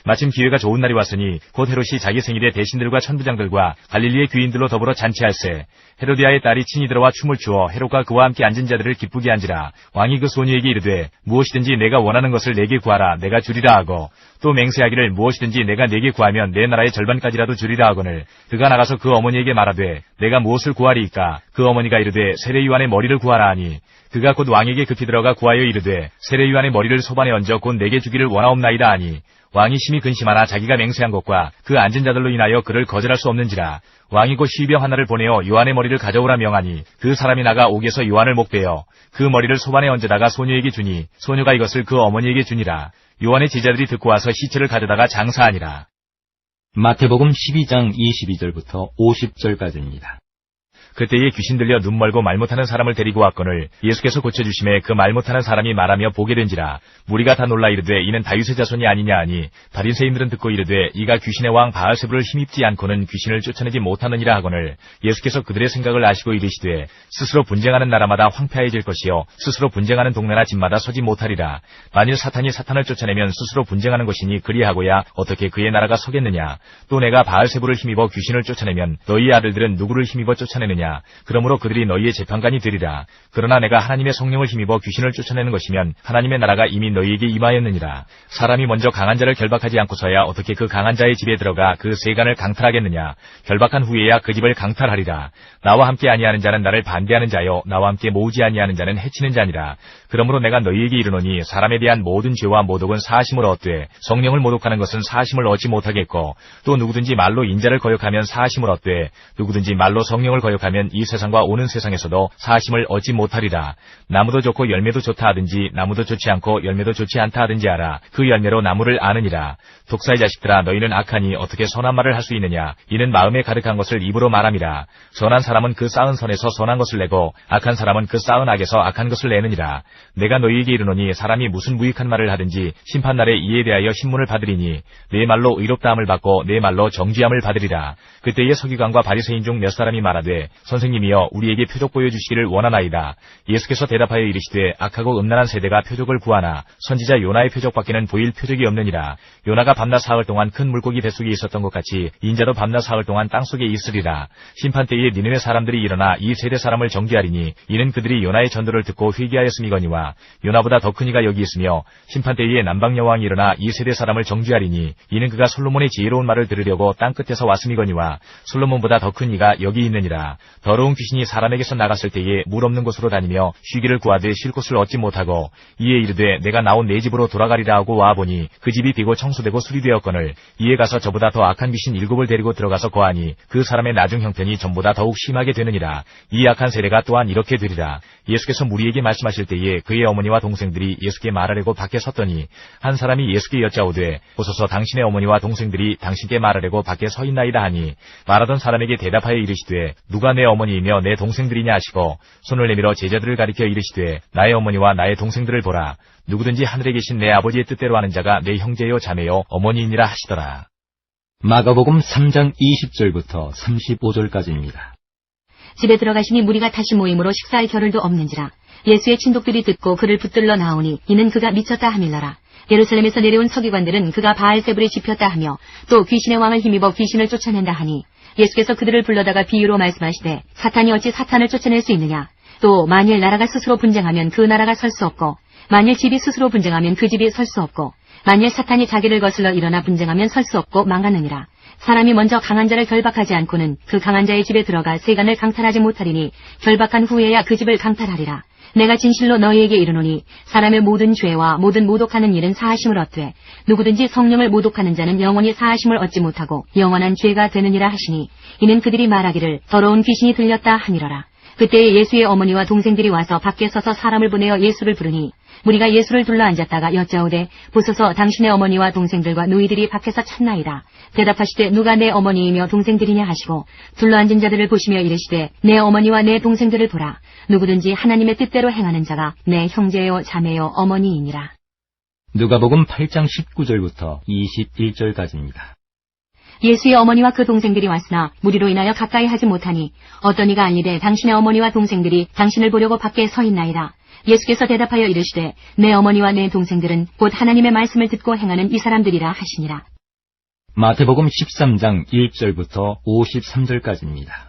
마침 기회가 좋은 날이 왔으니 곧 헤롯이 자기 생일에 대신들과 천부장들과 갈릴리의 귀인들로 더불어 잔치할세. 헤로디아의 딸이 친히 들어와 춤을 추어 헤롯과 그와 함께 앉은 자들을 기쁘게 한지라. 왕이 그 소녀에게 이르되 무엇이든지 내가 원하는 것을 내게 구하라 내가 주리라 하고 또 맹세하기를 무엇이든지 내가 내게 구하면 내 나라의 절반까지라도 주리라 하거늘 그가 나가서 그 어머니에게 말하되 내가 무엇을 구하리이까. 그 어머니가 이르되 세례 요한의 머리를 구하라 하니 그가 곧 왕에게 급히 들어가 구하여 이르되 세례 요한의 머리를 소반에 얹어 곧 내게 주기를 원하옵나이다 하니 왕이 심히 근심하나 자기가 맹세한 것과 그 앉은 자들로 인하여 그를 거절할 수 없는지라. 왕이 곧 시병 하나를 보내어 요한의 머리를 가져오라 명하니 그 사람이 나가 옥에서 요한을 목베어 그 머리를 소반에 얹어다가 소녀에게 주니 소녀가 이것을 그 어머니에게 주니라. 요한의 제자들이 듣고 와서 시체를 가져다가 장사하니라. 마태복음 12장 22절부터 50절까지입니다. 그때에 귀신 들려 눈 멀고 말 못하는 사람을 데리고 왔거늘 예수께서 고쳐주심에 그 말 못하는 사람이 말하며 보게 된지라. 무리가 다 놀라 이르되 이는 다윗의 자손이 아니냐 하니 바리새인들은 듣고 이르되 이가 귀신의 왕 바알세불을 힘입지 않고는 귀신을 쫓아내지 못하느니라 하거늘 예수께서 그들의 생각을 아시고 이르시되 스스로 분쟁하는 나라마다 황폐해질 것이요 스스로 분쟁하는 동네나 집마다 서지 못하리라. 만일 사탄이 사탄을 쫓아내면 스스로 분쟁하는 것이니 그리하고야 어떻게 그의 나라가 서겠느냐. 또 내가 바알세불을 힘입어 귀신을 쫓아내면 너희 아들들은 누구를 힘입어 쫓아내느냐. 아니하느냐. 그러므로 그들이 너희의 재판관이 되리라. 그러나 내가 하나님의 성령을 힘입어 귀신을 쫓아내는 것이면 하나님의 나라가 이미 너희에게 임하였느니라. 사람이 먼저 강한 자를 결박하지 않고서야 어떻게 그 강한 자의 집에 들어가 그 세간을 강탈하겠느냐. 결박한 후에야 그 집을 강탈하리라. 나와 함께 아니하는 자는 나를 반대하는 자요 나와 함께 모으지 아니하는 자는 해치는 자니라. 그러므로 내가 너희에게 이르노니 사람에 대한 모든 죄와 모독은 사하심을 얻되 성령을 모독하는 것은 사하심을 얻지 못하겠고 또 누구든지 말로 인자를 거역하면 사하심을 얻되 누구든지 말로 성령을 거역하면 이 세상과 오는 세상에서도 사하심을 얻지 못하리라. 나무도 좋고 열매도 좋다 하든지 나무도 좋지 않고 열매도 좋지 않다 하든지 알아. 그 열매로 나무를 아느니라. 독사의 자식들아 너희는 악하니 어떻게 선한 말을 할 수 있느냐. 이는 마음에 가득한 것을 입으로 말함이라. 선한 사람은 그 쌓은 선에서 선한 것을 내고 악한 사람은 그 쌓은 악에서 악한 것을 내느니라. 내가 너희에게 이르노니 사람이 무슨 무익한 말을 하든지 심판날에 이에 대하여 신문을 받으리니 내 말로 의롭다함을 받고 내 말로 정죄함을 받으리라. 그때에 서기관과 바리새인 중 몇 사람이 말하되 선생님이여 우리에게 표적 보여주시기를 원하나이다. 예수께서 대답하여 이르시되 악하고 음란한 세대가 표적을 구하나 선지자 요나의 표적밖에는 보일 표적이 없느니라. 요나가 밤낮 사흘 동안 큰 물고기 뱃속에 있었던 것 같이 인자도 밤낮 사흘 동안 땅속에 있으리라. 심판 때에 니느웨 사람들이 일어나 이 세대 사람을 정죄하리니 이는 그들이 요나의 전도를 듣고 회개하였음이거니와 요나보다 더 큰 이가 여기 있으며 심판 때에 남방 여왕이 일어나 이 세대 사람을 정죄하리니 이는 그가 솔로몬의 지혜로운 말을 들으려고 땅 끝에서 왔음이거니와 솔로몬보다 더 큰 이가 여기 있느니라. 더러운 귀신이 사람에게서 나갔을 때에 물 없는 곳으로 다니며 쉬기를 구하되 쉴 곳을 얻지 못하고 이에 이르되 내가 나온 내 집으로 돌아가리라 하고 와보니 그 집이 비고 청소되고 수리되었거늘 이에 가서 저보다 더 악한 귀신 7을 데리고 들어가서 거하니 그 사람의 나중 형편이 전보다 더욱 심하게 되느니라. 이 악한 세례가 또한 이렇게 되리라. 예수께서 무리에게 말씀하실 때에 그의 어머니와 동생들이 예수께 말하려고 밖에 섰더니 한 사람이 예수께 여짜오되 보소서 당신의 어머니와 동생들이 당신께 말하려고 밖에 서 있나이다 하니 말하던 사람에게 대답하여 이르시되 누가 내 어머니이며 내 동생들이냐 하시고 손을 내밀어 제자들을 가리켜 이르시되 나의 어머니와 나의 동생들을 보라. 누구든지 하늘에 계신 내 아버지의 뜻대로 하는 자가 내 형제요 자매요 어머니이니라 하시더라. 마가복음 3장 20절부터 35절까지입니다. 집에 들어가시니 무리가 다시 모임으로 식사할 겨를도 없는지라. 예수의 친독들이 듣고 그를 붙들러 나오니 이는 그가 미쳤다 하밀러라. 예루살렘에서 내려온 서기관들은 그가 바알세불에 집혔다 하며 또 귀신의 왕을 힘입어 귀신을 쫓아낸다 하니 예수께서 그들을 불러다가 비유로 말씀하시되 사탄이 어찌 사탄을 쫓아낼 수 있느냐. 또 만일 나라가 스스로 분쟁하면 그 나라가 설 수 없고 만일 집이 스스로 분쟁하면 그 집이 설 수 없고 만일 사탄이 자기를 거슬러 일어나 분쟁하면 설 수 없고 망하느니라. 사람이 먼저 강한 자를 결박하지 않고는 그 강한 자의 집에 들어가 세간을 강탈하지 못하리니 결박한 후에야 그 집을 강탈하리라. 내가 진실로 너희에게 이르노니 사람의 모든 죄와 모든 모독하는 일은 사하심을 얻되 누구든지 성령을 모독하는 자는 영원히 사하심을 얻지 못하고 영원한 죄가 되느니라 하시니 이는 그들이 말하기를 더러운 귀신이 들렸다 하니러라. 그때에 예수의 어머니와 동생들이 와서 밖에 서서 사람을 보내어 예수를 부르니 무리가 예수를 둘러앉았다가 여짜오되 보소서 당신의 어머니와 동생들과 누이들이 밖에서 찾나이다. 대답하시되 누가 내 어머니이며 동생들이냐 하시고 둘러앉은 자들을 보시며 이르시되 내 어머니와 내 동생들을 보라. 누구든지 하나님의 뜻대로 행하는 자가 내 형제요 자매요 어머니이니라. 누가복음 8장 19절부터 21절까지입니다. 예수의 어머니와 그 동생들이 왔으나 무리로 인하여 가까이 하지 못하니 어떤 이가 알리되 당신의 어머니와 동생들이 당신을 보려고 밖에 서 있나이다. 예수께서 대답하여 이르시되 내 어머니와 내 동생들은 곧 하나님의 말씀을 듣고 행하는 이 사람들이라 하시니라. 마태복음 13장 1절부터 53절까지입니다.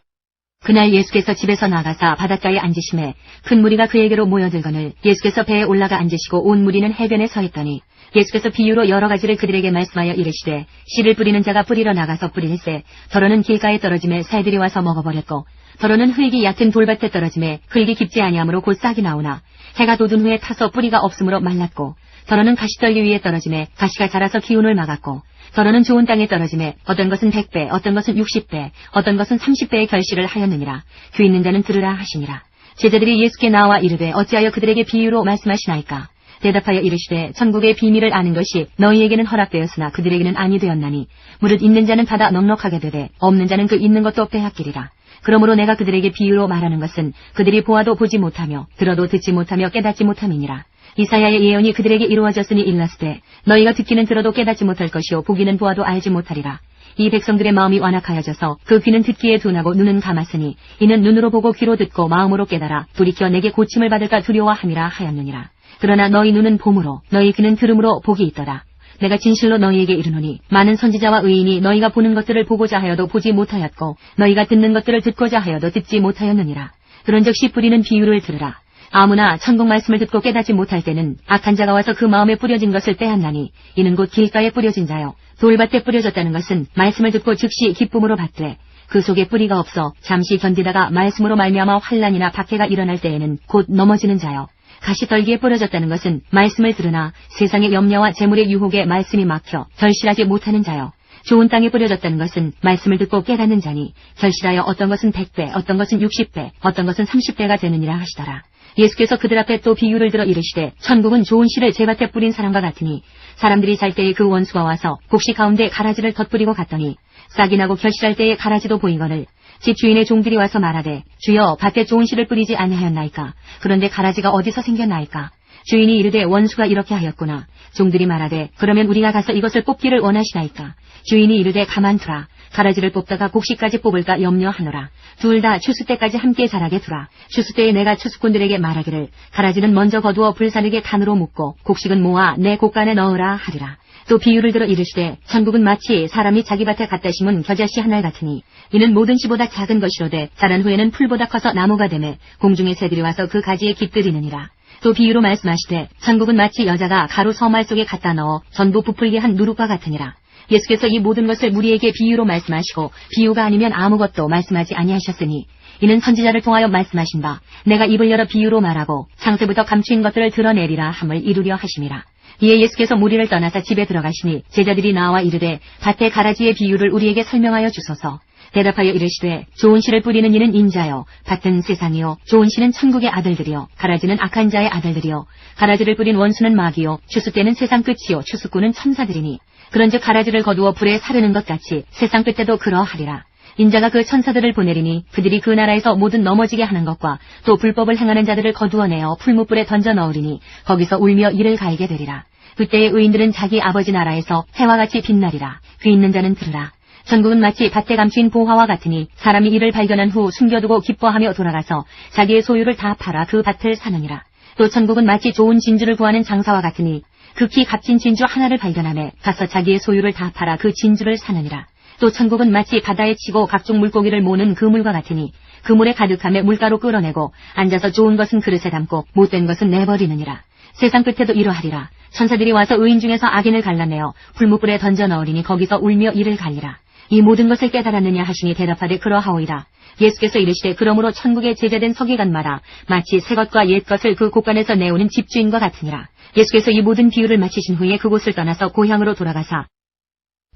그날 예수께서 집에서 나가사 바닷가에 앉으심에 큰 무리가 그에게로 모여들거늘 예수께서 배에 올라가 앉으시고 온 무리는 해변에 서 있더니 예수께서 비유로 여러 가지를 그들에게 말씀하여 이르시되 씨를 뿌리는 자가 뿌리러 나가서 뿌릴새 더러는 길가에 떨어짐에 새들이 와서 먹어버렸고 더러는 흙이 얕은 돌밭에 떨어짐에 흙이 깊지 아니하므로 곧 싹이 나오나 해가 돋은 후에 타서 뿌리가 없으므로 말랐고 더러는 가시떨기 위에 떨어짐에 가시가 자라서 기운을 막았고 더러는 좋은 땅에 떨어짐에 어떤 것은 100배 어떤 것은 60배 어떤 것은 30배의 결실을 하였느니라. 귀 있는 자는 들으라 하시니라. 제자들이 예수께 나와 이르되 어찌하여 그들에게 비유로 말씀하시나이까. 대답하여 이르시되 천국의 비밀을 아는 것이 너희에게는 허락되었으나 그들에게는 아니 되었나니 무릇 있는 자는 받아 넉넉하게 되되 없는 자는 그 있는 것도 빼앗기리라. 그러므로 내가 그들에게 비유로 말하는 것은 그들이 보아도 보지 못하며 들어도 듣지 못하며 깨닫지 못함이니라. 이사야의 예언이 그들에게 이루어졌으니 일렀으되 너희가 듣기는 들어도 깨닫지 못할 것이요 보기는 보아도 알지 못하리라. 이 백성들의 마음이 완악하여져서 그 귀는 듣기에 둔하고 눈은 감았으니 이는 눈으로 보고 귀로 듣고 마음으로 깨달아 돌이켜 내게 고침을 받을까 두려워함이라 하였느니라. 그러나 너희 눈은 봄으로 너희 귀는 들음으로 복이 있더라. 내가 진실로 너희에게 이르노니 많은 선지자와 의인이 너희가 보는 것들을 보고자 하여도 보지 못하였고 너희가 듣는 것들을 듣고자 하여도 듣지 못하였느니라. 그런즉 씨 뿌리는 비유를 들으라. 아무나 천국 말씀을 듣고 깨닫지 못할 때는 악한 자가 와서 그 마음에 뿌려진 것을 빼앗나니 이는 곧 길가에 뿌려진 자요 돌밭에 뿌려졌다는 것은 말씀을 듣고 즉시 기쁨으로 받되 그 속에 뿌리가 없어 잠시 견디다가 말씀으로 말미암아 환난이나 박해가 일어날 때에는 곧 넘어지는 자요 가시떨기에 뿌려졌다는 것은 말씀을 들으나 세상의 염려와 재물의 유혹에 말씀이 막혀 결실하지 못하는 자요 좋은 땅에 뿌려졌다는 것은 말씀을 듣고 깨닫는 자니 결실하여 어떤 것은 100배 어떤 것은 60배 어떤 것은 30배가 되느니라 하시더라. 예수께서 그들 앞에 또 비유를 들어 이르시되 천국은 좋은 씨를 제밭에 뿌린 사람과 같으니 사람들이 잘 때에 그 원수가 와서 곡식 가운데 가라지를 덧뿌리고 갔더니 싹이 나고 결실할 때에 가라지도 보이거늘 집 주인의 종들이 와서 말하되 주여 밭에 좋은 씨를 뿌리지 아니하였나이까 그런데 가라지가 어디서 생겼나이까 주인이 이르되 원수가 이렇게 하였구나. 종들이 말하되 그러면 우리가 가서 이것을 뽑기를 원하시나이까 주인이 이르되 가만두라. 가라지를 뽑다가 곡식까지 뽑을까 염려하노라. 둘 다 추수 때까지 함께 자라게 두라. 추수 때에 내가 추수꾼들에게 말하기를 가라지는 먼저 거두어 불사르게 간으로 묶고 곡식은 모아 내 곡간에 넣으라 하리라. 또 비유를 들어 이르시되 천국은 마치 사람이 자기 밭에 갖다 심은 겨자씨 한 알 같으니 이는 모든 씨보다 작은 것이로되 자란 후에는 풀보다 커서 나무가 되매 공중의 새들이 와서 그 가지에 깃들이느니라. 또 비유로 말씀하시되 천국은 마치 여자가 가루 서말 속에 갖다 넣어 전부 부풀게 한 누룩과 같으니라. 예수께서 이 모든 것을 우리에게 비유로 말씀하시고 비유가 아니면 아무것도 말씀하지 아니하셨으니 이는 선지자를 통하여 말씀하신 바 내가 입을 열어 비유로 말하고 창세부터 감추인 것들을 드러내리라 함을 이루려 하심이라. 이에 예수께서 무리를 떠나서 집에 들어가시니 제자들이 나와 이르되 밭의 가라지의 비유를 우리에게 설명하여 주소서. 대답하여 이르시되 좋은 씨를 뿌리는 이는 인자요 밭은 세상이요 좋은 씨는 천국의 아들들이요 가라지는 악한 자의 아들들이요 가라지를 뿌린 원수는 마귀요 추수 때는 세상 끝이요 추수꾼은 천사들이니 그런즉 가라지를 거두어 불에 사르는 것 같이 세상 끝때도 그러하리라. 인자가 그 천사들을 보내리니 그들이 그 나라에서 모든 넘어지게 하는 것과 또 불법을 행하는 자들을 거두어내어 풀무불에 던져 넣으리니 거기서 울며 이를 갈게 되리라. 그때의 의인들은 자기 아버지 나라에서 해와 같이 빛나리라. 귀 있는 자는 들으라. 천국은 마치 밭에 감추인 보화와 같으니 사람이 이를 발견한 후 숨겨두고 기뻐하며 돌아가서 자기의 소유를 다 팔아 그 밭을 사느니라. 또 천국은 마치 좋은 진주를 구하는 장사와 같으니 극히 값진 진주 하나를 발견하며 가서 자기의 소유를 다 팔아 그 진주를 사느니라. 또 천국은 마치 바다에 치고 각종 물고기를 모는 그물과 같으니 그물에 가득하며 물가로 끌어내고 앉아서 좋은 것은 그릇에 담고 못된 것은 내버리느니라. 세상 끝에도 이러하리라. 천사들이 와서 의인 중에서 악인을 갈라내어 풀무불에 던져 넣으리니 거기서 울며 이를 갈리라. 이 모든 것을 깨달았느냐 하시니 대답하되 그러하오이다. 예수께서 이르시되 그러므로 천국에 제자된 서기관마다 마치 새 것과 옛 것을 그 곳간에서 내오는 집주인과 같으니라. 예수께서 이 모든 비유를 마치신 후에 그곳을 떠나서 고향으로 돌아가사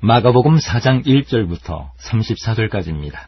마가복음 4장 1절부터 34절까지입니다.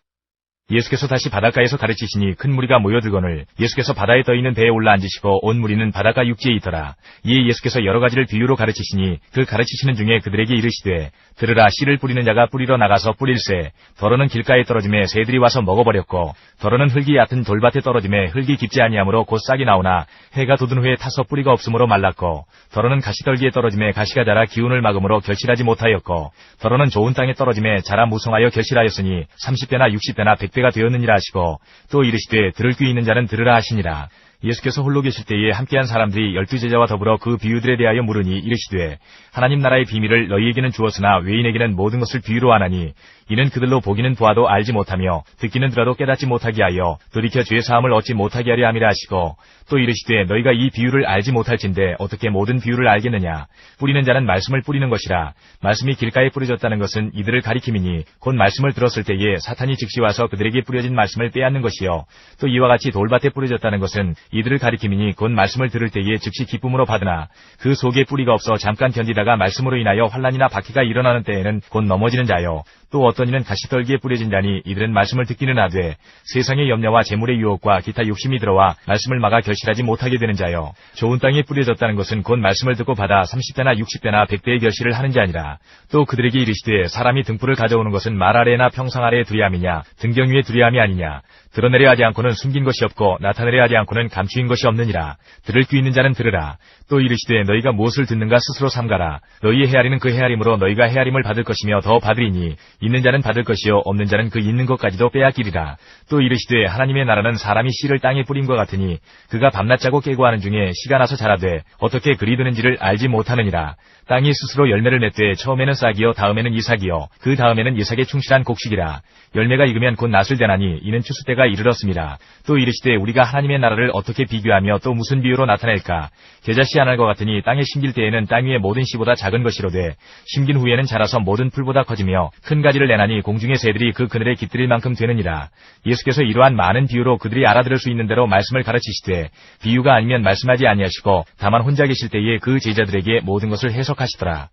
예수께서 다시 바닷가에서 가르치시니 큰 무리가 모여들거늘 예수께서 바다에 떠있는 배에 올라 앉으시고 온 무리는 바닷가 육지에 있더라. 이에 예수께서 여러 가지를 비유로 가르치시니 그 가르치시는 중에 그들에게 이르시되 들으라. 씨를 뿌리는 자가 뿌리러 나가서 뿌릴새 더러는 길가에 떨어짐에 새들이 와서 먹어버렸고 더러는 흙이 얕은 돌밭에 떨어짐에 흙이 깊지 아니하므로 곧 싹이 나오나 해가 돋은 후에 타서 뿌리가 없으므로 말랐고 더러는 가시떨기에 떨어짐에 가시가 자라 기운을 막음으로 결실하지 못하였고 더러는 좋은 땅에 떨어짐에 자라 무성하여 결실하였으니 30배나 60배나 100배가 되었느니라 하시고 또 이르시되 들을 귀 있는 자는 들으라 하시니라. 예수께서 홀로 계실 때에 함께한 사람들이 12제자와 더불어 그 비유들에 대하여 물으니 이르시되 하나님 나라의 비밀을 너희에게는 주었으나 외인에게는 모든 것을 비유로 하나니 이는 그들로 보기는 보아도 알지 못하며 듣기는 들어도 깨닫지 못하게 하여 돌이켜 죄 사함을 얻지 못하게 하려 함이라 하시고 또 이르시되 너희가 이 비유를 알지 못할진대 어떻게 모든 비유를 알겠느냐. 뿌리는 자는 말씀을 뿌리는 것이라. 말씀이 길가에 뿌려졌다는 것은 이들을 가리킴이니 곧 말씀을 들었을 때에 사탄이 즉시 와서 그들에게 뿌려진 말씀을 빼앗는 것이요 또 이와 같이 돌밭에 뿌려졌다는 것은 이들을 가리킴이니 곧 말씀을 들을 때에 즉시 기쁨으로 받으나 그 속에 뿌리가 없어 잠깐 견디다가 말씀으로 인하여 환난이나 박해가 일어나는 때에는 곧 넘어지는 자요 또 어떤 이는 가시떨기에 뿌려진 자니 이들은 말씀을 듣기는 하되 세상의 염려와 재물의 유혹과 기타 욕심이 들어와 말씀을 막아 결실하지 못하게 되는 자요 좋은 땅에 뿌려졌다는 것은 곧 말씀을 듣고 받아 30배나 60배나 100배의 결실을 하는 자니라. 또 그들에게 이르시되 사람이 등불을 가져오는 것은 말 아래나 평상 아래에 두려 함이냐 등경 위에 두려 함이 아니냐. 드러내려 하지 않고는 숨긴 것이 없고 나타내려 하지 않고는 감추인 것이 없느니라. 들을 귀 있는 자는 들으라. 또 이르시되 너희가 무엇을 듣는가 스스로 삼가라. 너희의 헤아리는 그 헤아림으로 너희가 헤아림을 받을 것이며 더 받으리니 있는 자는 받을 것이요 없는 자는 그 있는 것까지도 빼앗기리라. 또 이르시되 하나님의 나라는 사람이 씨를 땅에 뿌림과 같으니 그가 밤낮 자고 깨고 하는 중에 씨가 나서 자라되 어떻게 그리 드는지를 알지 못하느니라. 땅이 스스로 열매를 맺되 처음에는 싹이요 다음에는 이삭이요 그 다음에는 이삭의 충실한 곡식이라. 열매가 익으면 곧 낫을 되나니 이는 추수 때가 이르렀음이라. 또 이르시되 우리가 하나님의 나라를 어떻게 비교하며 또 무슨 비유로 나타낼까? 겨자씨 하나일 것 같으니 땅에 심길 때에는 땅 위의 모든 씨보다 작은 것이로되 심긴 후에는 자라서 모든 풀보다 커지며 큰 가지를 내나니 공중의 새들이 그 그늘에 깃들일 만큼 되느니라. 예수께서 이러한 많은 비유로 그들이 알아들을 수 있는 대로 말씀을 가르치시되 비유가 아니면 말씀하지 아니하시고 다만 혼자 계실 때에 그 제자들에게 모든 것을 해석하시더라.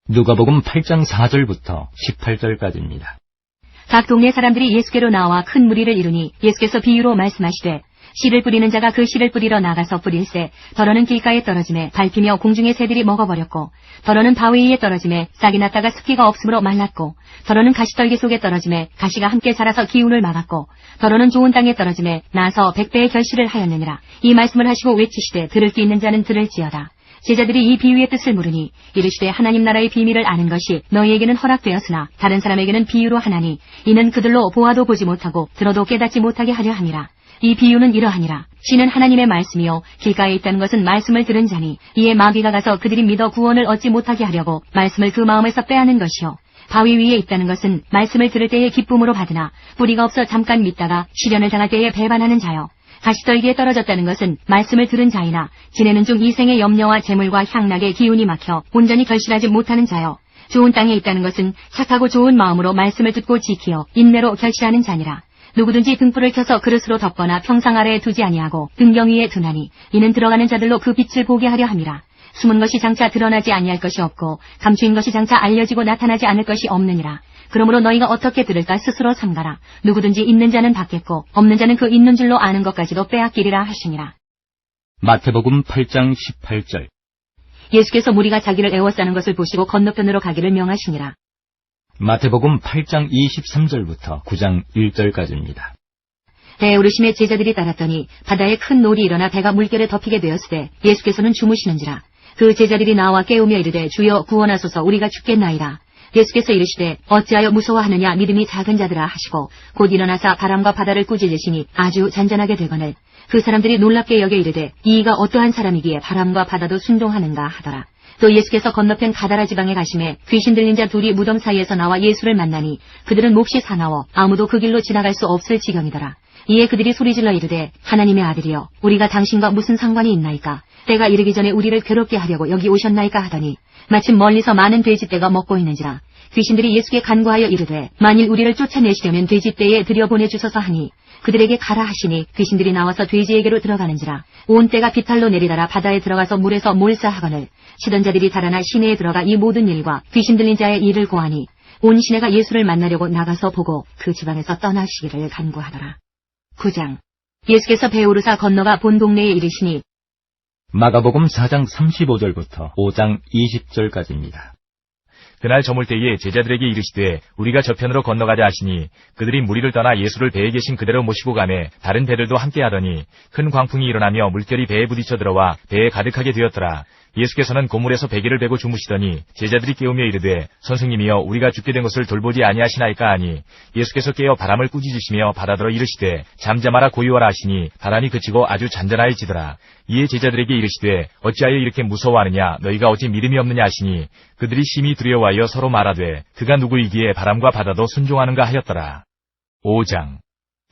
누가복음 8장 4절부터 18절까지입니다. 각 동네 사람들이 예수께로 나와 큰 무리를 이루니 예수께서 비유로 말씀하시되 씨를 뿌리는 자가 그 씨를 뿌리러 나가서 뿌릴새 더러는 길가에 떨어짐에 밟히며 공중의 새들이 먹어버렸고 더러는 바위 위에 떨어짐에 싹이 났다가 습기가 없으므로 말랐고 더러는 가시떨기 속에 떨어짐에 가시가 함께 자라서 기운을 막았고 더러는 좋은 땅에 떨어짐에 나서 100배의 결실을 하였느니라. 이 말씀을 하시고 외치시되 들을 귀 있는 자는 들을지어다. 제자들이 이 비유의 뜻을 물으니 이르시되 하나님 나라의 비밀을 아는 것이 너희에게는 허락되었으나 다른 사람에게는 비유로 하나니 이는 그들로 보아도 보지 못하고 들어도 깨닫지 못하게 하려 함이라. 이 비유는 이러하니라. 씨는 하나님의 말씀이요 길가에 있다는 것은 말씀을 들은 자니 이에 마귀가 가서 그들이 믿어 구원을 얻지 못하게 하려고 말씀을 그 마음에서 빼앗는 것이요 바위 위에 있다는 것은 말씀을 들을 때에 기쁨으로 받으나 뿌리가 없어 잠깐 믿다가 시련을 당할 때에 배반하는 자요 가시떨기에 떨어졌다는 것은 말씀을 들은 자이나 지내는 중 이생의 염려와 재물과 향락의 기운이 막혀 온전히 결실하지 못하는 자요 좋은 땅에 있다는 것은 착하고 좋은 마음으로 말씀을 듣고 지키어 인내로 결실하는 자니라. 누구든지 등불을 켜서 그릇으로 덮거나 평상 아래에 두지 아니하고 등경 위에 두나니 이는 들어가는 자들로 그 빛을 보게 하려 함이라. 숨은 것이 장차 드러나지 아니할 것이 없고 감추인 것이 장차 알려지고 나타나지 않을 것이 없느니라. 그러므로 너희가 어떻게 들을까 스스로 삼가라. 누구든지 있는 자는 받겠고 없는 자는 그 있는 줄로 아는 것까지도 빼앗기리라 하시니라. 마태복음 8장 18절. 예수께서 무리가 자기를 애워싸는 것을 보시고 건너편으로 가기를 명하시니라. 마태복음 8장 23절부터 9장 1절까지입니다. 배에 오르심에 제자들이 따랐더니 바다에 큰 놀이 일어나 배가 물결에 덮이게 되었으되 예수께서는 주무시는지라. 그 제자들이 나와 깨우며 이르되 주여 구원하소서 우리가 죽겠나이다. 예수께서 이르시되 어찌하여 무서워하느냐 믿음이 작은 자들아 하시고 곧 일어나사 바람과 바다를 꾸짖으시니 아주 잔잔하게 되거늘 그 사람들이 놀랍게 여겨 이르되 이가 어떠한 사람이기에 바람과 바다도 순종하는가 하더라. 또 예수께서 건너편 가다라 지방에 가심에 귀신 들린 자 둘이 무덤 사이에서 나와 예수를 만나니 그들은 몹시 사나워 아무도 그 길로 지나갈 수 없을 지경이더라. 이에 그들이 소리질러 이르되 하나님의 아들이여 우리가 당신과 무슨 상관이 있나이까 때가 이르기 전에 우리를 괴롭게 하려고 여기 오셨나이까 하더니 마침 멀리서 많은 돼지떼가 먹고 있는지라. 귀신들이 예수께 간구하여 이르되 만일 우리를 쫓아내시려면 돼지떼에 들여보내주소서 하니 그들에게 가라 하시니 귀신들이 나와서 돼지에게로 들어가는지라. 온 떼가 비탈로 내리다라 바다에 들어가서 물에서 몰사하거늘 치던 자들이 달아나 시내에 들어가 이 모든 일과 귀신 들린 자의 일을 고하니 온 시내가 예수를 만나려고 나가서 보고 그 지방에서 떠나시기를 간구하더라. 9장. 예수께서 배 오르사 건너가 본 동네에 이르시니 마가복음 4장 35절부터 5장 20절까지입니다. 그날 저물 때에 제자들에게 이르시되 우리가 저편으로 건너가자 하시니 그들이 무리를 떠나 예수를 배에 계신 그대로 모시고 가매 다른 배들도 함께 하더니 큰 광풍이 일어나며 물결이 배에 부딪혀 들어와 배에 가득하게 되었더라. 예수께서는 고물에서 베개를 베고 주무시더니 제자들이 깨우며 이르되 선생님이여 우리가 죽게 된 것을 돌보지 아니하시나이까 하니 예수께서 깨어 바람을 꾸짖으시며 바다더러 이르시되 잠잠하라 고요하라 하시니 바람이 그치고 아주 잔잔하여지더라. 이에 제자들에게 이르시되 어찌하여 이렇게 무서워하느냐 너희가 어찌 믿음이 없느냐 하시니 그들이 심히 두려워하여 서로 말하되 그가 누구이기에 바람과 바다도 순종하는가 하였더라. 5장.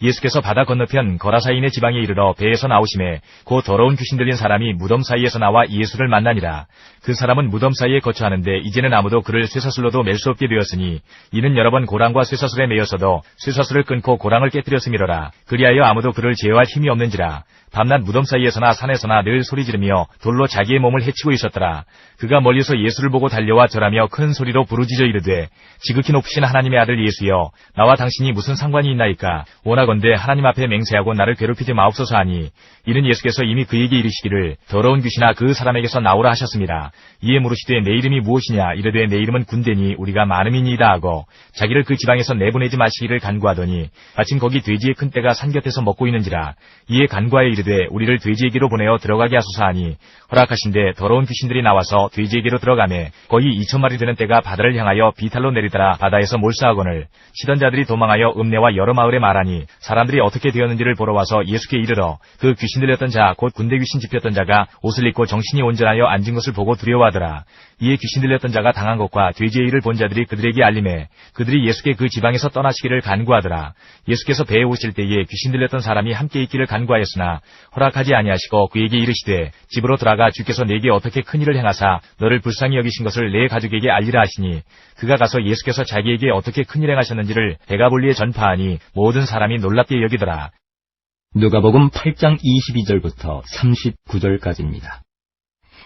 예수께서 바다 건너편 거라사인의 지방에 이르러 배에서 나오심에 곧 더러운 귀신 들린 사람이 무덤 사이에서 나와 예수를 만나니라. 그 사람은 무덤 사이에 거처하는데 이제는 아무도 그를 쇠사슬로도 맬 수 없게 되었으니 이는 여러 번 고랑과 쇠사슬에 매여서도 쇠사슬을 끊고 고랑을 깨뜨렸음이로라. 그리하여 아무도 그를 제어할 힘이 없는지라. 밤낮 무덤 사이에서나 산에서나 늘 소리 지르며 돌로 자기의 몸을 해치고 있었더라. 그가 멀리서 예수를 보고 달려와 절하며 큰 소리로 부르짖어 이르되 지극히 높으신 하나님의 아들 예수여 나와 당신이 무슨 상관이 있나이까. 원하거늘 원하건대 하나님 앞에 맹세하고 나를 괴롭히지 마옵소서 하니 이는 예수께서 이미 그에게 이르시기를 더러운 귀신아 그 사람에게서 나오라 하셨습니다. 이에 물으시되 내 이름이 무엇이냐 이르되 내 이름은 군대니 우리가 많음이니이다 하고 자기를 그 지방에서 내보내지 마시기를 간구하더니 마침 거기 돼지의 큰 떼가 산 곁에서 먹고 있는지라. 이에 간구하여 이르되 우리를 돼지에게로 보내어 들어가게 하소서 하니 허락하신대 더러운 귀신들이 나와서 돼지에게로 들어가매 거의 2,000마리 되는 떼가 바다를 향하여 비탈로 내리더라. 바다에서 몰사하거늘 치던 자들이 도망하여 읍내와 여러 마을에 말하니 사람들이 어떻게 되었는지를 보러 와서 예수께 이르러 그 귀신 들렸던 자 곧 군대 귀신 집혔던 자가 옷을 입고 정신이 온전하여 앉은 것을 보고 두려워하더라. 이에 귀신 들렸던 자가 당한 것과 돼지의 일을 본 자들이 그들에게 알림해 그들이 예수께 그 지방에서 떠나시기를 간구하더라. 예수께서 배에 오실 때에 귀신 들렸던 사람이 함께 있기를 간구하였으나 허락하지 아니하시고 그에게 이르시되 집으로 들어가 주께서 내게 어떻게 큰 일을 행하사 너를 불쌍히 여기신 것을 내 가족에게 알리라 하시니 그가 가서 예수께서 자기에게 어떻게 큰 일 행하셨는지를 데가볼리에 전파하니 모든 사람이 놀랍게 여기더라. 누가복음 8장 22절부터 39절까지입니다.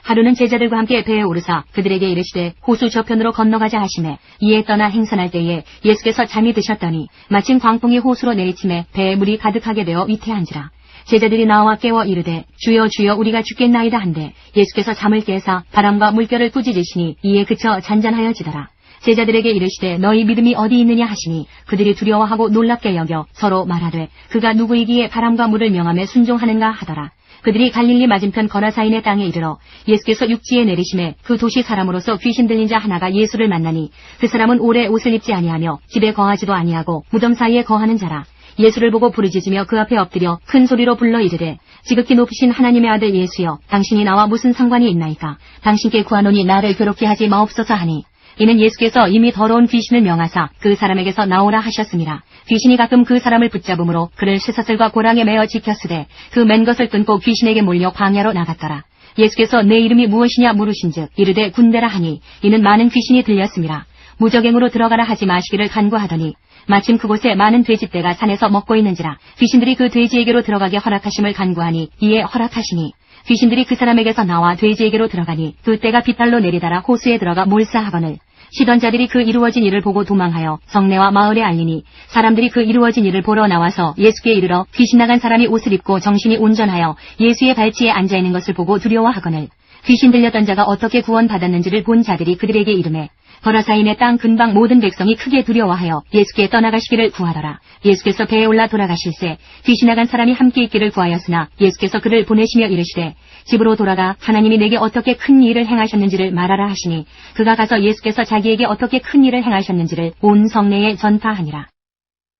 하루는 제자들과 함께 배에 오르사 그들에게 이르시되 호수 저편으로 건너가자 하시매 이에 떠나 행선할 때에 예수께서 잠이 드셨더니 마침 광풍이 호수로 내리침에 배에 물이 가득하게 되어 위태한지라. 제자들이 나와 깨워 이르되 주여 주여 우리가 죽겠나이다 한데 예수께서 잠을 깨사 바람과 물결을 꾸짖으시니 이에 그쳐 잔잔하여지더라. 제자들에게 이르시되 너희 믿음이 어디 있느냐 하시니 그들이 두려워하고 놀랍게 여겨 서로 말하되 그가 누구이기에 바람과 물을 명함에 순종하는가 하더라. 그들이 갈릴리 맞은편 거라사인의 땅에 이르러 예수께서 육지에 내리심에 그 도시 사람으로서 귀신 들린 자 하나가 예수를 만나니 그 사람은 오래 옷을 입지 아니하며 집에 거하지도 아니하고 무덤 사이에 거하는 자라. 예수를 보고 부르짖으며 그 앞에 엎드려 큰 소리로 불러 이르되 지극히 높으신 하나님의 아들 예수여 당신이 나와 무슨 상관이 있나이까. 당신께 구하노니 나를 괴롭게 하지 마옵소서 하니 이는 예수께서 이미 더러운 귀신을 명하사 그 사람에게서 나오라 하셨습니다. 귀신이 가끔 그 사람을 붙잡음으로 그를 쇠사슬과 고랑에 매어 지켰으되 그 맨 것을 끊고 귀신에게 몰려 광야로 나갔더라. 예수께서 내 이름이 무엇이냐 물으신즉 이르되 군대라 하니 이는 많은 귀신이 들렸습니다. 무적행으로 들어가라 하지 마시기를 간구하더니 마침 그곳에 많은 돼지떼가 산에서 먹고 있는지라. 귀신들이 그 돼지에게로 들어가게 허락하심을 간구하니 이에 허락하시니 귀신들이 그 사람에게서 나와 돼지에게로 들어가니 그 떼가 비탈로 내리다라 호수에 들어가 몰사하거늘 시던 자들이 그 이루어진 일을 보고 도망하여 성내와 마을에 알리니 사람들이 그 이루어진 일을 보러 나와서 예수께 이르러 귀신 나간 사람이 옷을 입고 정신이 온전하여 예수의 발치에 앉아있는 것을 보고 두려워하거늘 귀신 들렸던 자가 어떻게 구원받았는지를 본 자들이 그들에게 이르매 거라사인의 땅 근방 모든 백성이 크게 두려워하여 예수께 떠나가시기를 구하더라. 예수께서 배에 올라 돌아가실새 귀신 나간 사람이 함께 있기를 구하였으나 예수께서 그를 보내시며 이르시되 집으로 돌아가 하나님이 내게 어떻게 큰 일을 행하셨는지를 말하라 하시니 그가 가서 예수께서 자기에게 어떻게 큰 일을 행하셨는지를 온 성내에 전파하니라.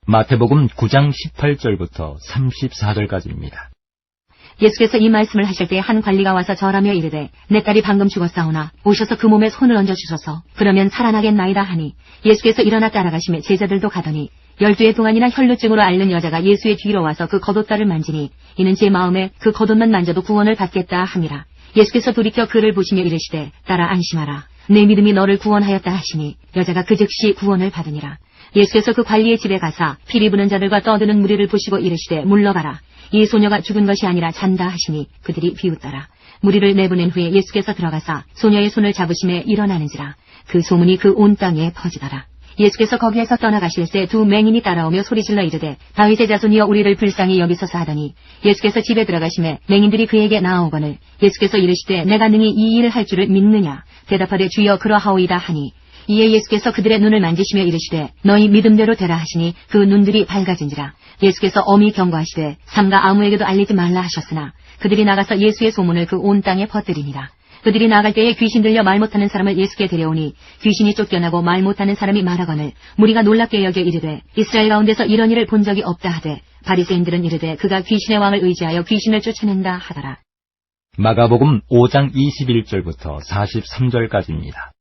마태복음 9장 18절부터 34절까지입니다. 예수께서 이 말씀을 하실 때 한 관리가 와서 절하며 이르되 내 딸이 방금 죽었사오나 오셔서 그 몸에 손을 얹어 주소서 그러면 살아나겠나이다 하니 예수께서 일어나 따라가시며 제자들도 가더니 12해 동안이나 혈루증으로 앓는 여자가 예수의 뒤로 와서 그 겉옷다를 만지니 이는 제 마음에 그 겉옷만 만져도 구원을 받겠다 함이라. 예수께서 돌이켜 그를 보시며 이르시되 딸아 안심하라 내 믿음이 너를 구원하였다 하시니 여자가 그 즉시 구원을 받으니라. 예수께서 그 관리의 집에 가사 피리 부는 자들과 떠드는 무리를 보시고 이르시되 물러가라 이 소녀가 죽은 것이 아니라 잔다 하시니 그들이 비웃더라. 무리를 내보낸 후에 예수께서 들어가사 소녀의 손을 잡으심에 일어나는지라. 그 소문이 그 온 땅에 퍼지더라. 예수께서 거기에서 떠나가실새 두 맹인이 따라오며 소리질러 이르되 다윗의 자손이여 우리를 불쌍히 여기소서 하더니 예수께서 집에 들어가심에 맹인들이 그에게 나아오거늘 예수께서 이르시되 내가 능히 이 일을 할 줄을 믿느냐. 대답하되 주여 그러하오이다 하니 이에 예수께서 그들의 눈을 만지시며 이르시되 너희 믿음대로 되라 하시니 그 눈들이 밝아진지라. 예수께서 엄히 경고하시되 삼가 아무에게도 알리지 말라 하셨으나 그들이 나가서 예수의 소문을 그 온 땅에 퍼뜨리니라. 그들이 나갈 때에 귀신 들려 말 못하는 사람을 예수께 데려오니 귀신이 쫓겨나고 말 못하는 사람이 말하거늘 무리가 놀랍게 여겨 이르되 이스라엘 가운데서 이런 일을 본 적이 없다 하되 바리새인들은 이르되 그가 귀신의 왕을 의지하여 귀신을 쫓아낸다 하더라. 마가복음 5장 21절부터 43절까지입니다.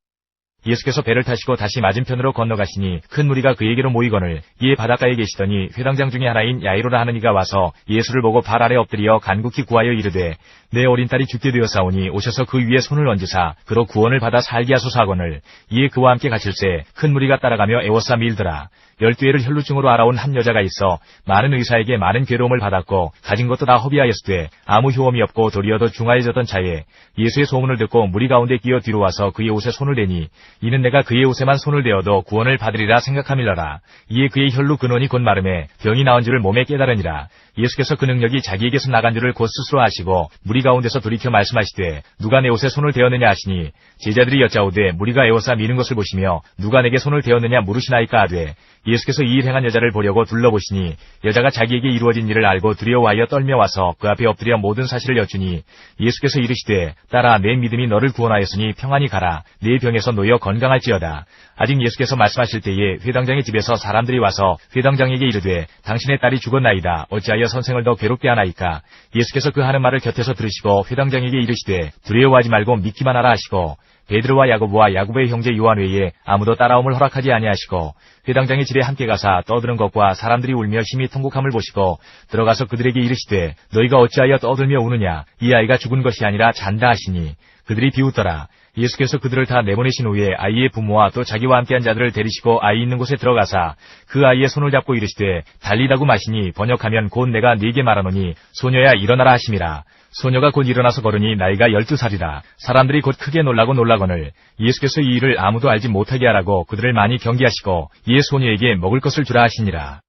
예수께서 배를 타시고 다시 맞은편으로 건너가시니 큰 무리가 그에게로 모이거늘 이에 바닷가에 계시더니 회당장 중에 하나인 야이로라 하는 이가 와서 예수를 보고 발 아래 엎드려 간곡히 구하여 이르되 내 어린 딸이 죽게 되었사오니 오셔서 그 위에 손을 얹으사 그로 구원을 받아 살게 하소서 하거늘 이에 그와 함께 가실새 큰 무리가 따라가며 애워싸 밀더라. 12해를 혈루증으로 알아온 한 여자가 있어 많은 의사에게 많은 괴로움을 받았고 가진 것도 다 허비하였으되 아무 효험이 없고 도리어 더 중하여졌던 차에 예수의 소문을 듣고 무리 가운데 끼어 뒤로 와서 그의 옷에 손을 대니 이는 내가 그의 옷에만 손을 대어도 구원을 받으리라 생각함일러라. 이에 그의 혈루 근원이 곧 마름에 병이 나은 줄을 몸에 깨달으니라. 예수께서 그 능력이 자기에게서 나간 줄을 곧 스스로 아시고 무리 가운데서 돌이켜 말씀하시되 누가 내 옷에 손을 대었느냐 하시니 제자들이 여짜오되 무리가 에워싸 미는 것을 보시며 누가 내게 손을 대었느냐 물으시나이까 하되 예수께서 이 일 행한 여자를 보려고 둘러보시니 여자가 자기에게 이루어진 일을 알고 두려워하여 떨며 와서 그 앞에 엎드려 모든 사실을 여쭈니 예수께서 이르시되 딸아 내 믿음이 너를 구원하였으니 평안히 가라. 네 병에서 놓여 건강할지어다. 아직 예수께서 말씀하실 때에 회당장의 집에서 사람들이 와서 회당장에게 이르되 당신의 딸이 죽었나이다. 어찌하여 선생을 더 괴롭게 하나이까. 예수께서 그 하는 말을 곁에서 들으시고 회당장에게 이르시되 두려워하지 말고 믿기만 하라 하시고 베드로와 야고보와 야고보의 형제 요한 외에 아무도 따라옴을 허락하지 아니하시고 회당장의 집에 함께 가사 떠드는 것과 사람들이 울며 심히 통곡함을 보시고 들어가서 그들에게 이르시되 너희가 어찌하여 떠들며 우느냐. 이 아이가 죽은 것이 아니라 잔다 하시니 그들이 비웃더라. 예수께서 그들을 다 내보내신 후에 아이의 부모와 또 자기와 함께한 자들을 데리시고 아이 있는 곳에 들어가사 그 아이의 손을 잡고 이르시되 달리다고 마시니 번역하면 곧 내가 네게 말하노니 소녀야 일어나라 하심이라. 소녀가 곧 일어나서 걸으니 나이가 12살이라. 사람들이 곧 크게 놀라거늘 예수께서 이 일을 아무도 알지 못하게 하라고 그들을 많이 경계하시고 이에 소녀에게 먹을 것을 주라 하시니라.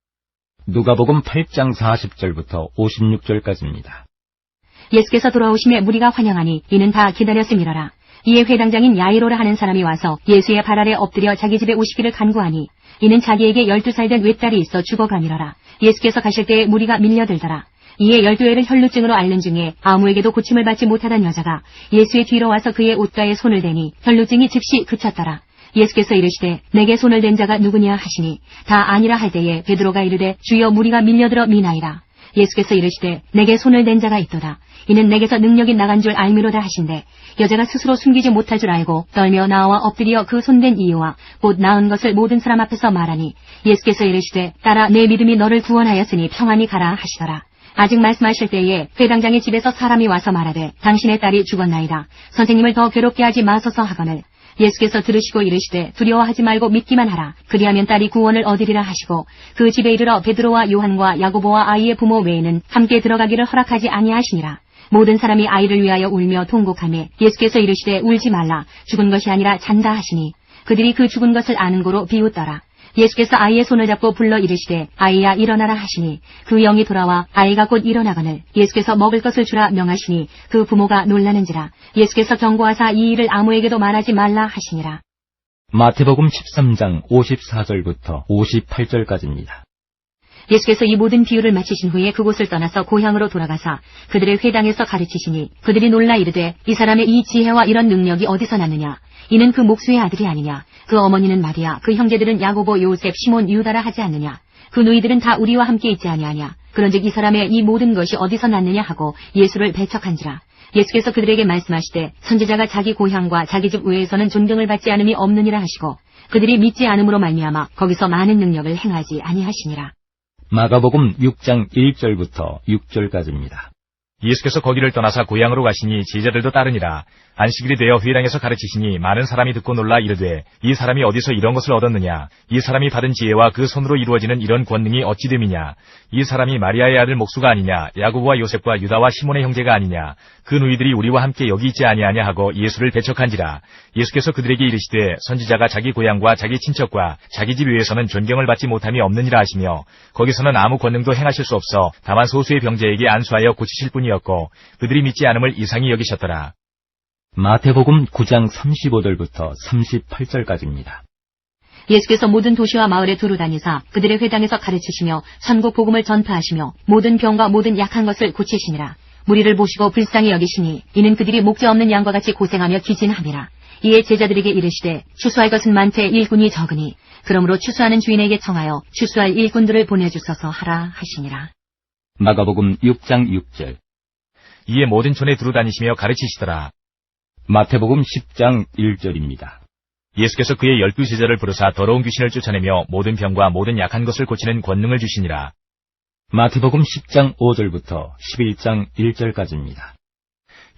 누가복음 8장 40절부터 56절까지입니다. 예수께서 돌아오심에 무리가 환영하니 이는 다 기다렸음이러라. 이에 회당장인 야이로라 하는 사람이 와서 예수의 발 아래 엎드려 자기 집에 오시기를 간구하니 이는 자기에게 12살 된 외딸이 있어 죽어가니러라. 예수께서 가실 때에 무리가 밀려들더라. 이에 12해를 혈루증으로 앓는 중에 아무에게도 고침을 받지 못하던 여자가 예수의 뒤로 와서 그의 옷가에 손을 대니 혈루증이 즉시 그쳤더라. 예수께서 이르시되 내게 손을 댄 자가 누구냐 하시니 다 아니라 할 때에 베드로가 이르되 주여 무리가 밀려들어 미나이다. 예수께서 이르시되 내게 손을 댄 자가 있도다. 이는 내게서 능력이 나간 줄 알미로다 하신대 여자가 스스로 숨기지 못할 줄 알고 떨며 나와 엎드려 그 손댄 이유와 곧 나은 것을 모든 사람 앞에서 말하니 예수께서 이르시되 딸아 내 믿음이 너를 구원하였으니 평안히 가라 하시더라. 아직 말씀하실 때에 회당장의 집에서 사람이 와서 말하되 당신의 딸이 죽었나이다. 선생님을 더 괴롭게 하지 마소서 하거늘 예수께서 들으시고 이르시되 두려워하지 말고 믿기만 하라. 그리하면 딸이 구원을 얻으리라 하시고 그 집에 이르러 베드로와 요한과 야고보와 아이의 부모 외에는 함께 들어가기를 허락하지 아니하시니라. 모든 사람이 아이를 위하여 울며 통곡하며 예수께서 이르시되 울지 말라. 죽은 것이 아니라 잔다 하시니 그들이 그 죽은 것을 아는 고로 비웃더라. 예수께서 아이의 손을 잡고 불러 이르시되 아이야 일어나라 하시니 그 영이 돌아와 아이가 곧 일어나거늘 예수께서 먹을 것을 주라 명하시니 그 부모가 놀라는지라. 예수께서 경고하사 이 일을 아무에게도 말하지 말라 하시니라. 마태복음 13장 54절부터 58절까지입니다. 예수께서 이 모든 비유를 마치신 후에 그곳을 떠나서 고향으로 돌아가사 그들의 회당에서 가르치시니 그들이 놀라 이르되 이 사람의 이 지혜와 이런 능력이 어디서 났느냐. 이는 그 목수의 아들이 아니냐. 그 어머니는 마리아, 그 형제들은 야고보, 요셉, 시몬, 유다라 하지 않느냐. 그 누이들은 다 우리와 함께 있지 아니하냐. 그런즉 이 사람의 이 모든 것이 어디서 났느냐 하고 예수를 배척한지라. 예수께서 그들에게 말씀하시되 선지자가 자기 고향과 자기 집 외에서는 존경을 받지 않음이 없느니라 하시고 그들이 믿지 않음으로 말미암아 거기서 많은 능력을 행하지 아니하시니라. 마가복음 6장 1절부터 6절까지입니다. 예수께서 거기를 떠나사 고향으로 가시니 제자들도 따르니라. 안식일이 되어 회당에서 가르치시니 많은 사람이 듣고 놀라 이르되 이 사람이 어디서 이런 것을 얻었느냐. 이 사람이 받은 지혜와 그 손으로 이루어지는 이런 권능이 어찌 됨이냐. 이 사람이 마리아의 아들 목수가 아니냐. 야고보와 요셉과 유다와 시몬의 형제가 아니냐. 그 누이들이 우리와 함께 여기 있지 아니하냐 하고 예수를 배척한지라. 예수께서 그들에게 이르시되 선지자가 자기 고향과 자기 친척과 자기 집 외에서는 존경을 받지 못함이 없느니라 하시며 거기서는 아무 권능도 행하실 수 없어 다만 소수의 병자에게 안수하여 고치실 뿐이었고 그들이 믿지 않음을 이상히 여기셨더라. 마태복음 9장 35절부터 38절까지입니다. 예수께서 모든 도시와 마을에 두루 다니사 그들의 회당에서 가르치시며 천국 복음을 전파하시며 모든 병과 모든 약한 것을 고치시니라. 무리를 보시고 불쌍히 여기시니 이는 그들이 목자 없는 양과 같이 고생하며 기진함이라. 이에 제자들에게 이르시되 추수할 것은 많되 일꾼이 적으니 그러므로 추수하는 주인에게 청하여 추수할 일꾼들을 보내주소서 하라 하시니라. 마가복음 6장 6절. 이에 모든 촌에 두루 다니시며 가르치시더라. 마태복음 10장 1절입니다. 예수께서 그의 12제자를 부르사 더러운 귀신을 쫓아내며 모든 병과 모든 약한 것을 고치는 권능을 주시니라. 마태복음 10장 5절부터 11장 1절까지입니다.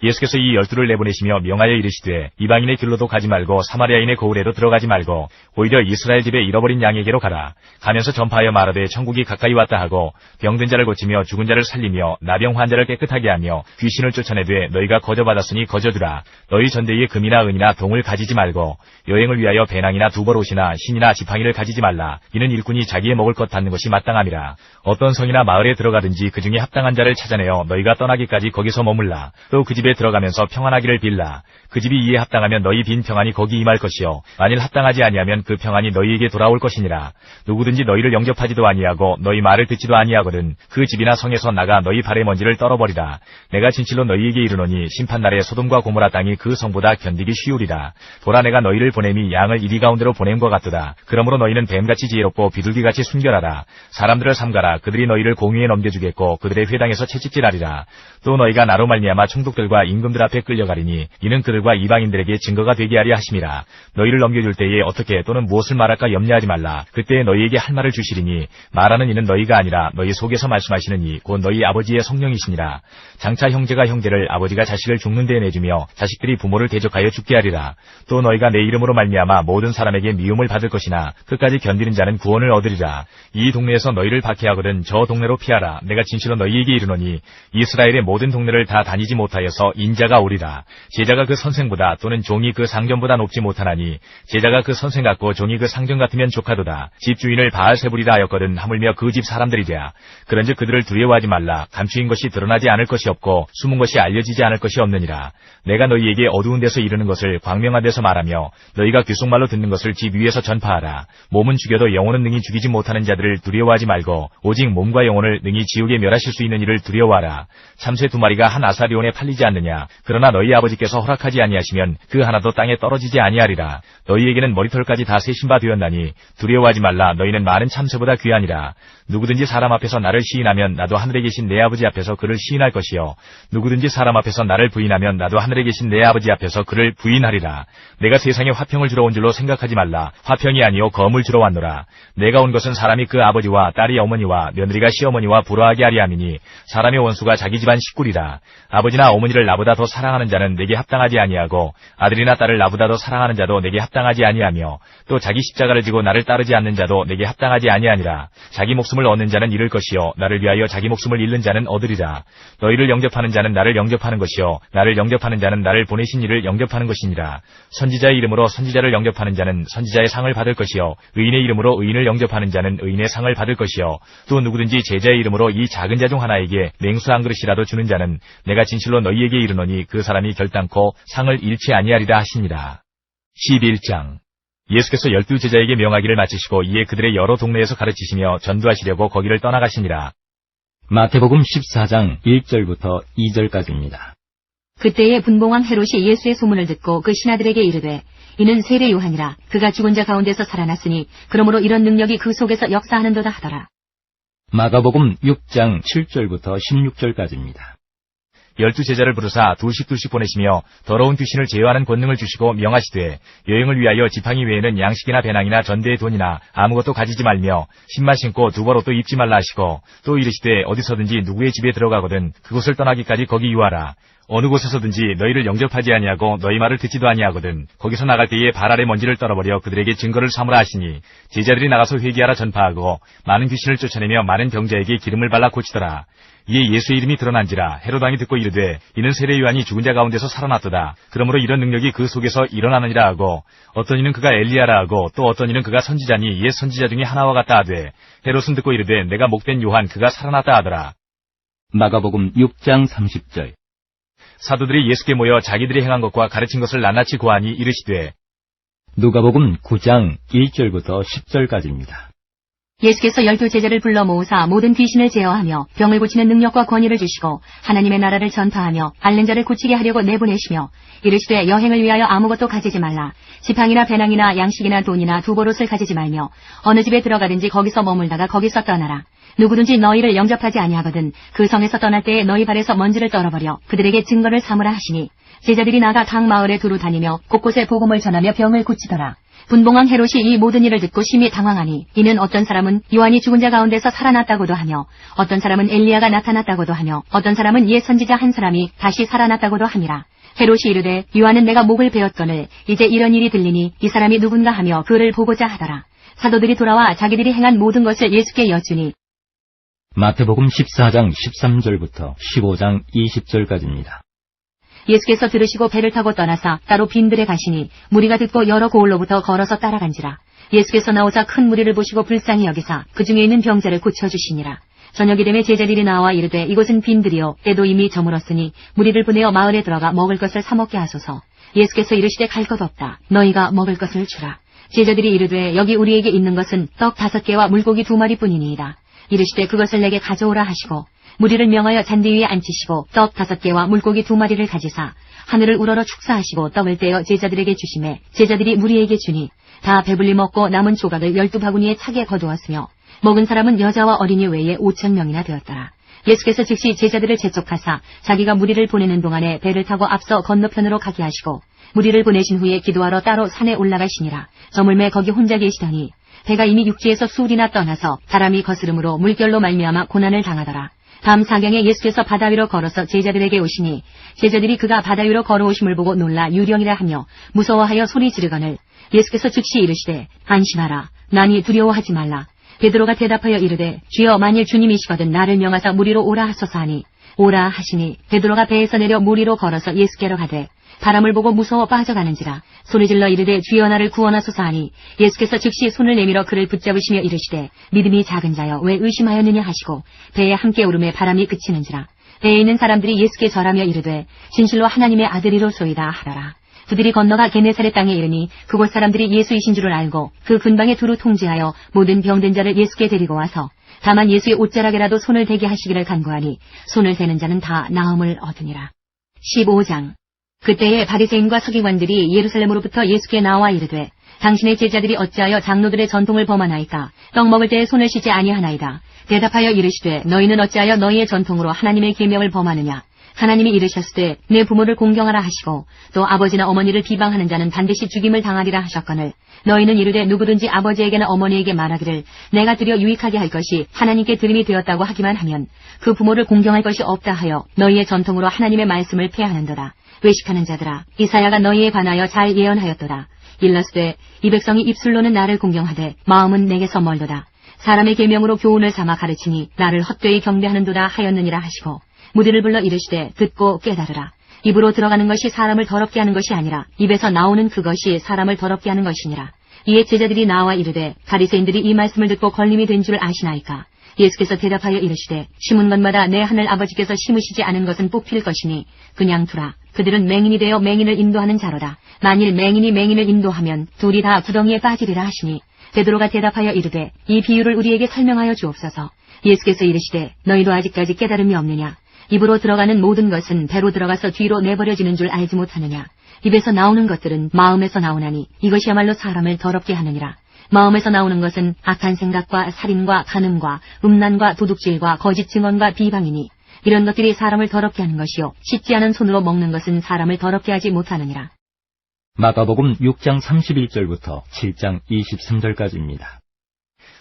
예수께서 이 12를 내보내시며 명하여 이르시되 이방인의 길로도 가지 말고 사마리아인의 고을에도 들어가지 말고 오히려 이스라엘 집에 잃어버린 양에게로 가라. 가면서 전파하여 말하되 천국이 가까이 왔다 하고 병든 자를 고치며 죽은 자를 살리며 나병 환자를 깨끗하게 하며 귀신을 쫓아내되 너희가 거저받았으니 거저두라. 너희 전대에 금이나 은이나 동을 가지지 말고 여행을 위하여 배낭이나 두벌옷이나 신이나 지팡이를 가지지 말라. 이는 일꾼이 자기의 먹을 것 받는 것이 마땅함이라. 어떤 성이나 마을에 들어가든지 그 중에 합당한 자를 찾아내어 너희가 떠나기까지 거기서 머물라. 또 그 집에 들어가면서 평안하기를 빌라. 그 집이 이에 합당하면 너희 빈 평안이 거기 임할 것이요 만일 합당하지 아니하면 그 평안이 너희에게 돌아올 것이니라. 누구든지 너희를 영접하지도 아니하고 너희 말을 듣지도 아니하거든 그 집이나 성에서 나가 너희 발의 먼지를 떨어버리라. 내가 진실로 너희에게 이르노니 심판날에 소돔과 고모라 땅이 그 성보다 견디기 쉬우리라. 보라 내가 너희를 보냄이 양을 이리 가운데로 보냄과 같도다. 그러므로 너희는 뱀같이 지혜롭고 비둘기같이 순결하라. 사람들을 삼가라. 그들이 너희를 공유에 넘겨주겠고 그들의 회당에서 채찍질하리라. 또 너희가 나로 말미암아 총독들과 임금들 앞에 끌려가리니 이는 그들과 이방인들에게 증거가 되게 하려 하심이라. 너희를 넘겨줄 때에 어떻게 또는 무엇을 말할까 염려하지 말라. 그때에 너희에게 할 말을 주시리니 말하는 이는 너희가 아니라 너희 속에서 말씀하시는 이 곧 너희 아버지의 성령이시니라. 장차 형제가 형제를 아버지가 자식을 죽는 데에 내주며 자식들이 부모를 대적하여 죽게 하리라. 또 너희가 내 이름으로 말미암아 모든 사람에게 미움을 받을 것이나 끝까지 견디는 자는 구원을 얻으리라. 이 동네에서 너희를 박해하거든 저 동네로 피하라. 내가 진실로 너희에게 이르노니 이스라엘의 모든 동네를 다 다니지 못하여서 인자가 오리라. 제자가 그 선생보다 또는 종이 그 상전보다 높지 못하나니 제자가 그 선생 같고 종이 그 상전 같으면 조카도다. 집주인을 바알세불이라 하였거든 하물며 그 집 사람들이랴. 그런즉 그들을 두려워하지 말라. 감추인 것이 드러나지 않을 것이 없고 숨은 것이 알려지지 않을 것이 없느니라. 내가 너희에게 어두운 데서 이르는 것을 광명한 데서 말하며 너희가 귓속말로 듣는 것을 집 위에서 전파하라. 몸은 죽여도 영혼은 능히 죽이지 못하는 자들을 두려워하지 말고 오직 몸과 영혼을 능히 지옥에 멸하실 수 있는 이를 두려워하라. 참새 2마리가 한 아사리온에 팔리지 않느냐. 그러나 너희 아버지께서 허락하지 아니하시면 그 하나도 땅에 떨어지지 아니하리라. 너희에게는 머리털까지 다 세신 바 되었나니 두려워하지 말라. 너희는 많은 참새보다 귀하니라. 누구든지 사람 앞에서 나를 시인하면 나도 하늘에 계신 내 아버지 앞에서 그를 시인할 것이요 누구든지 사람 앞에서 나를 부인하면 나도 하늘에 계신 내 아버지 앞에서 그를 부인하리라. 내가 세상에 화평을 주러 온 줄로 생각하지 말라. 화평이 아니요 검을 주러 왔노라. 내가 온 것은 사람이 그 아버지와 딸이 어머니와 며느리가 시어머니와 부러하게 하리 함이니 사람의 원수가 자기 집안 식구리라. 아버지나 어머니를 나보다 더 사랑하는 자는 내게 합당하지 아니하고 아들이나 딸을 나보다 더 사랑하는 자도 내게 합당하지 아니하며 또 자기 십자가를 지고 나를 따르지 않는 자도 내게 합당하지 아니하니라. 자기 목숨을 얻는 자는 잃을 것이요 나를 위하여 자기 목숨을 잃는 자는 얻으리라. 너희를 영접하는 자는 나를 영접하는 것이요 나를 영접하는 자는 나를 보내신 이를 영접하는 것이니라. 선지자의 이름으로 선지자를 영접하는 자는 선지자의 상을 받을 것이요 의인의 이름으로 의인을 영접하는 자는 의인의 상을 받을 것이요 또 누구든지 제자의 이름으로 이 작은 자 중 하나에게 냉수 한 그릇이라도 주는 자는 내가 진실로 너희에게 이르노니 그 사람이 결단코 상을 잃지 아니하리라 하시니라. 11장 예수께서 12제자에게 명하기를 마치시고 이에 그들의 여러 동네에서 가르치시며 전도하시려고 거기를 떠나가시니라. 마태복음 14장 1절부터 2절까지입니다. 그때에 분봉왕 헤롯이 예수의 소문을 듣고 그 신하들에게 이르되 이는 세례 요한이라. 그가 죽은 자 가운데서 살아났으니 그러므로 이런 능력이 그 속에서 역사하는도다 하더라. 마가복음 6장 7절부터 16절까지입니다. 12제자를 부르사 둘씩 보내시며 더러운 귀신을 제어하는 권능을 주시고 명하시되 여행을 위하여 지팡이 외에는 양식이나 배낭이나 전대의 돈이나 아무것도 가지지 말며 신만 신고 두벌옷도 입지 말라 하시고 또 이르시되 어디서든지 누구의 집에 들어가거든 그곳을 떠나기까지 거기 유하라. 어느 곳에서든지 너희를 영접하지 아니하고 너희 말을 듣지도 아니하거든 거기서 나갈 때에 발 아래 먼지를 떨어버려 그들에게 증거를 삼으라 하시니 제자들이 나가서 회개하라 전파하고 많은 귀신을 쫓아내며 많은 병자에게 기름을 발라 고치더라. 이에 예수의 이름이 드러난지라. 헤롯 왕이 듣고 이르되 이는 세례 요한이 죽은 자 가운데서 살아났도다. 그러므로 이런 능력이 그 속에서 일어나느니라 하고 어떤 이는 그가 엘리야라 하고 또 어떤 이는 그가 선지자니 옛 선지자 중에 하나와 같다 하되 헤롯은 듣고 이르되 내가 목된 요한 그가 살아났다 하더라. 마가복음 6장 30절 사도들이 예수께 모여 자기들이 행한 것과 가르친 것을 낱낱이 고하니 이르시되 누가복음 9장 1절부터 10절까지입니다. 예수께서 12제자를 불러 모으사 모든 귀신을 제어하며 병을 고치는 능력과 권위를 주시고 하나님의 나라를 전파하며 앓는 자를 고치게 하려고 내보내시며 이르시되 여행을 위하여 아무것도 가지지 말라. 지팡이나 배낭이나 양식이나 돈이나 두벌옷을 가지지 말며 어느 집에 들어가든지 거기서 머물다가 거기서 떠나라. 누구든지 너희를 영접하지 아니하거든 그 성에서 떠날 때에 너희 발에서 먼지를 떨어버려 그들에게 증거를 삼으라 하시니 제자들이 나가 각 마을에 두루 다니며 곳곳에 복음을 전하며 병을 고치더라. 분봉왕 헤롯이 이 모든 일을 듣고 심히 당황하니 이는 어떤 사람은 요한이 죽은 자 가운데서 살아났다고도 하며 어떤 사람은 엘리야가 나타났다고도 하며 어떤 사람은 옛 선지자 한 사람이 다시 살아났다고도 함이라. 헤롯이 이르되 요한은 내가 목을 베었거늘 이제 이런 일이 들리니 이 사람이 누군가 하며 그를 보고자 하더라. 사도들이 돌아와 자기들이 행한 모든 것을 예수께 여쭈니 마태복음 14장 13절부터 15장 20절까지입니다. 예수께서 들으시고 배를 타고 떠나사 따로 빈들에 가시니 무리가 듣고 여러 고을로부터 걸어서 따라간지라. 예수께서 나오자 큰 무리를 보시고 불쌍히 여기사 그 중에 있는 병자를 고쳐주시니라. 저녁이 되매 제자들이 나와 이르되 이곳은 빈들이요 때도 이미 저물었으니 무리를 보내어 마을에 들어가 먹을 것을 사 먹게 하소서. 예수께서 이르시되 갈 것 없다. 너희가 먹을 것을 주라. 제자들이 이르되 여기 우리에게 있는 것은 떡 5개와 물고기 2마리뿐이니이다. 이르시되 그것을 내게 가져오라 하시고 무리를 명하여 잔디 위에 앉히시고 떡 5개와 물고기 2마리를 가지사 하늘을 우러러 축사하시고 떡을 떼어 제자들에게 주시매 제자들이 무리에게 주니 다 배불리 먹고 남은 조각을 12바구니에 차게 거두었으며 먹은 사람은 여자와 어린이 외에 5,000명이나 되었더라. 예수께서 즉시 제자들을 재촉하사 자기가 무리를 보내는 동안에 배를 타고 앞서 건너편으로 가게 하시고 무리를 보내신 후에 기도하러 따로 산에 올라가시니라. 저물매 거기 혼자 계시더니 배가 이미 육지에서 수울이나 떠나서 바람이 거스름으로 물결로 말미암아 고난을 당하더라. 다음 사경에 예수께서 바다 위로 걸어서 제자들에게 오시니 제자들이 그가 바다 위로 걸어오심을 보고 놀라 유령이라 하며 무서워하여 소리 지르거늘 예수께서 즉시 이르시되 안심하라 나니 두려워하지 말라. 베드로가 대답하여 이르되 주여 만일 주님이시거든 나를 명하사 무리로 오라 하소서 하니 오라 하시니 베드로가 배에서 내려 무리로 걸어서 예수께로 가되 바람을 보고 무서워 빠져가는지라. 소리질러 이르되 주여 나를 구원하소서 하니 예수께서 즉시 손을 내밀어 그를 붙잡으시며 이르시되 믿음이 작은 자여 왜 의심하였느냐 하시고 배에 함께 오름에 바람이 그치는지라. 배에 있는 사람들이 예수께 절하며 이르되 진실로 하나님의 아들이로소이다 하더라. 그들이 건너가 게네사렛 땅에 이르니 그곳 사람들이 예수이신 줄을 알고 그 근방에 두루 통제하여 모든 병든 자를 예수께 데리고 와서 다만 예수의 옷자락에라도 손을 대게 하시기를 간구하니 손을 대는 자는 다 나음을 얻으니라. 15장. 그때에 바리새인과 서기관들이 예루살렘으로부터 예수께 나와 이르되 당신의 제자들이 어찌하여 장로들의 전통을 범하나이까. 떡 먹을 때에 손을 씻지 아니하나이다. 대답하여 이르시되 너희는 어찌하여 너희의 전통으로 하나님의 계명을 범하느냐. 하나님이 이르셨으되 내 부모를 공경하라 하시고 또 아버지나 어머니를 비방하는 자는 반드시 죽임을 당하리라 하셨거늘 너희는 이르되 누구든지 아버지에게나 어머니에게 말하기를 내가 드려 유익하게 할 것이 하나님께 들음이 되었다고 하기만 하면 그 부모를 공경할 것이 없다 하여 너희의 전통으로 하나님의 말씀을 폐하는도다. 외식하는 자들아 이사야가 너희에 관하여 잘 예언하였도다. 일러스되 이 백성이 입술로는 나를 공경하되 마음은 내게서 멀도다. 사람의 계명으로 교훈을 삼아 가르치니 나를 헛되이 경배하는도다 하였느니라 하시고 무리를 불러 이르시되 듣고 깨달으라. 입으로 들어가는 것이 사람을 더럽게 하는 것이 아니라 입에서 나오는 그것이 사람을 더럽게 하는 것이니라. 이에 제자들이 나와 이르되 바리새인들이 이 말씀을 듣고 걸림이 된 줄 아시나이까. 예수께서 대답하여 이르시되 심은 것마다 내 하늘 아버지께서 심으시지 않은 것은 뽑힐 것이니 그냥 두라. 그들은 맹인이 되어 맹인을 인도하는 자로다. 만일 맹인이 맹인을 인도하면 둘이 다 구덩이에 빠지리라 하시니 베드로가 대답하여 이르되 이 비유를 우리에게 설명하여 주옵소서. 예수께서 이르시되 너희도 아직까지 깨달음이 없느냐. 입으로 들어가는 모든 것은 배로 들어가서 뒤로 내버려지는 줄 알지 못하느냐. 입에서 나오는 것들은 마음에서 나오나니 이것이야말로 사람을 더럽게 하느니라. 마음에서 나오는 것은 악한 생각과 살인과 간음과 음란과 도둑질과 거짓 증언과 비방이니 이런 것들이 사람을 더럽게 하는 것이요 씻지 않은 손으로 먹는 것은 사람을 더럽게 하지 못하느니라. 마가복음 6장 31절부터 7장 23절까지입니다.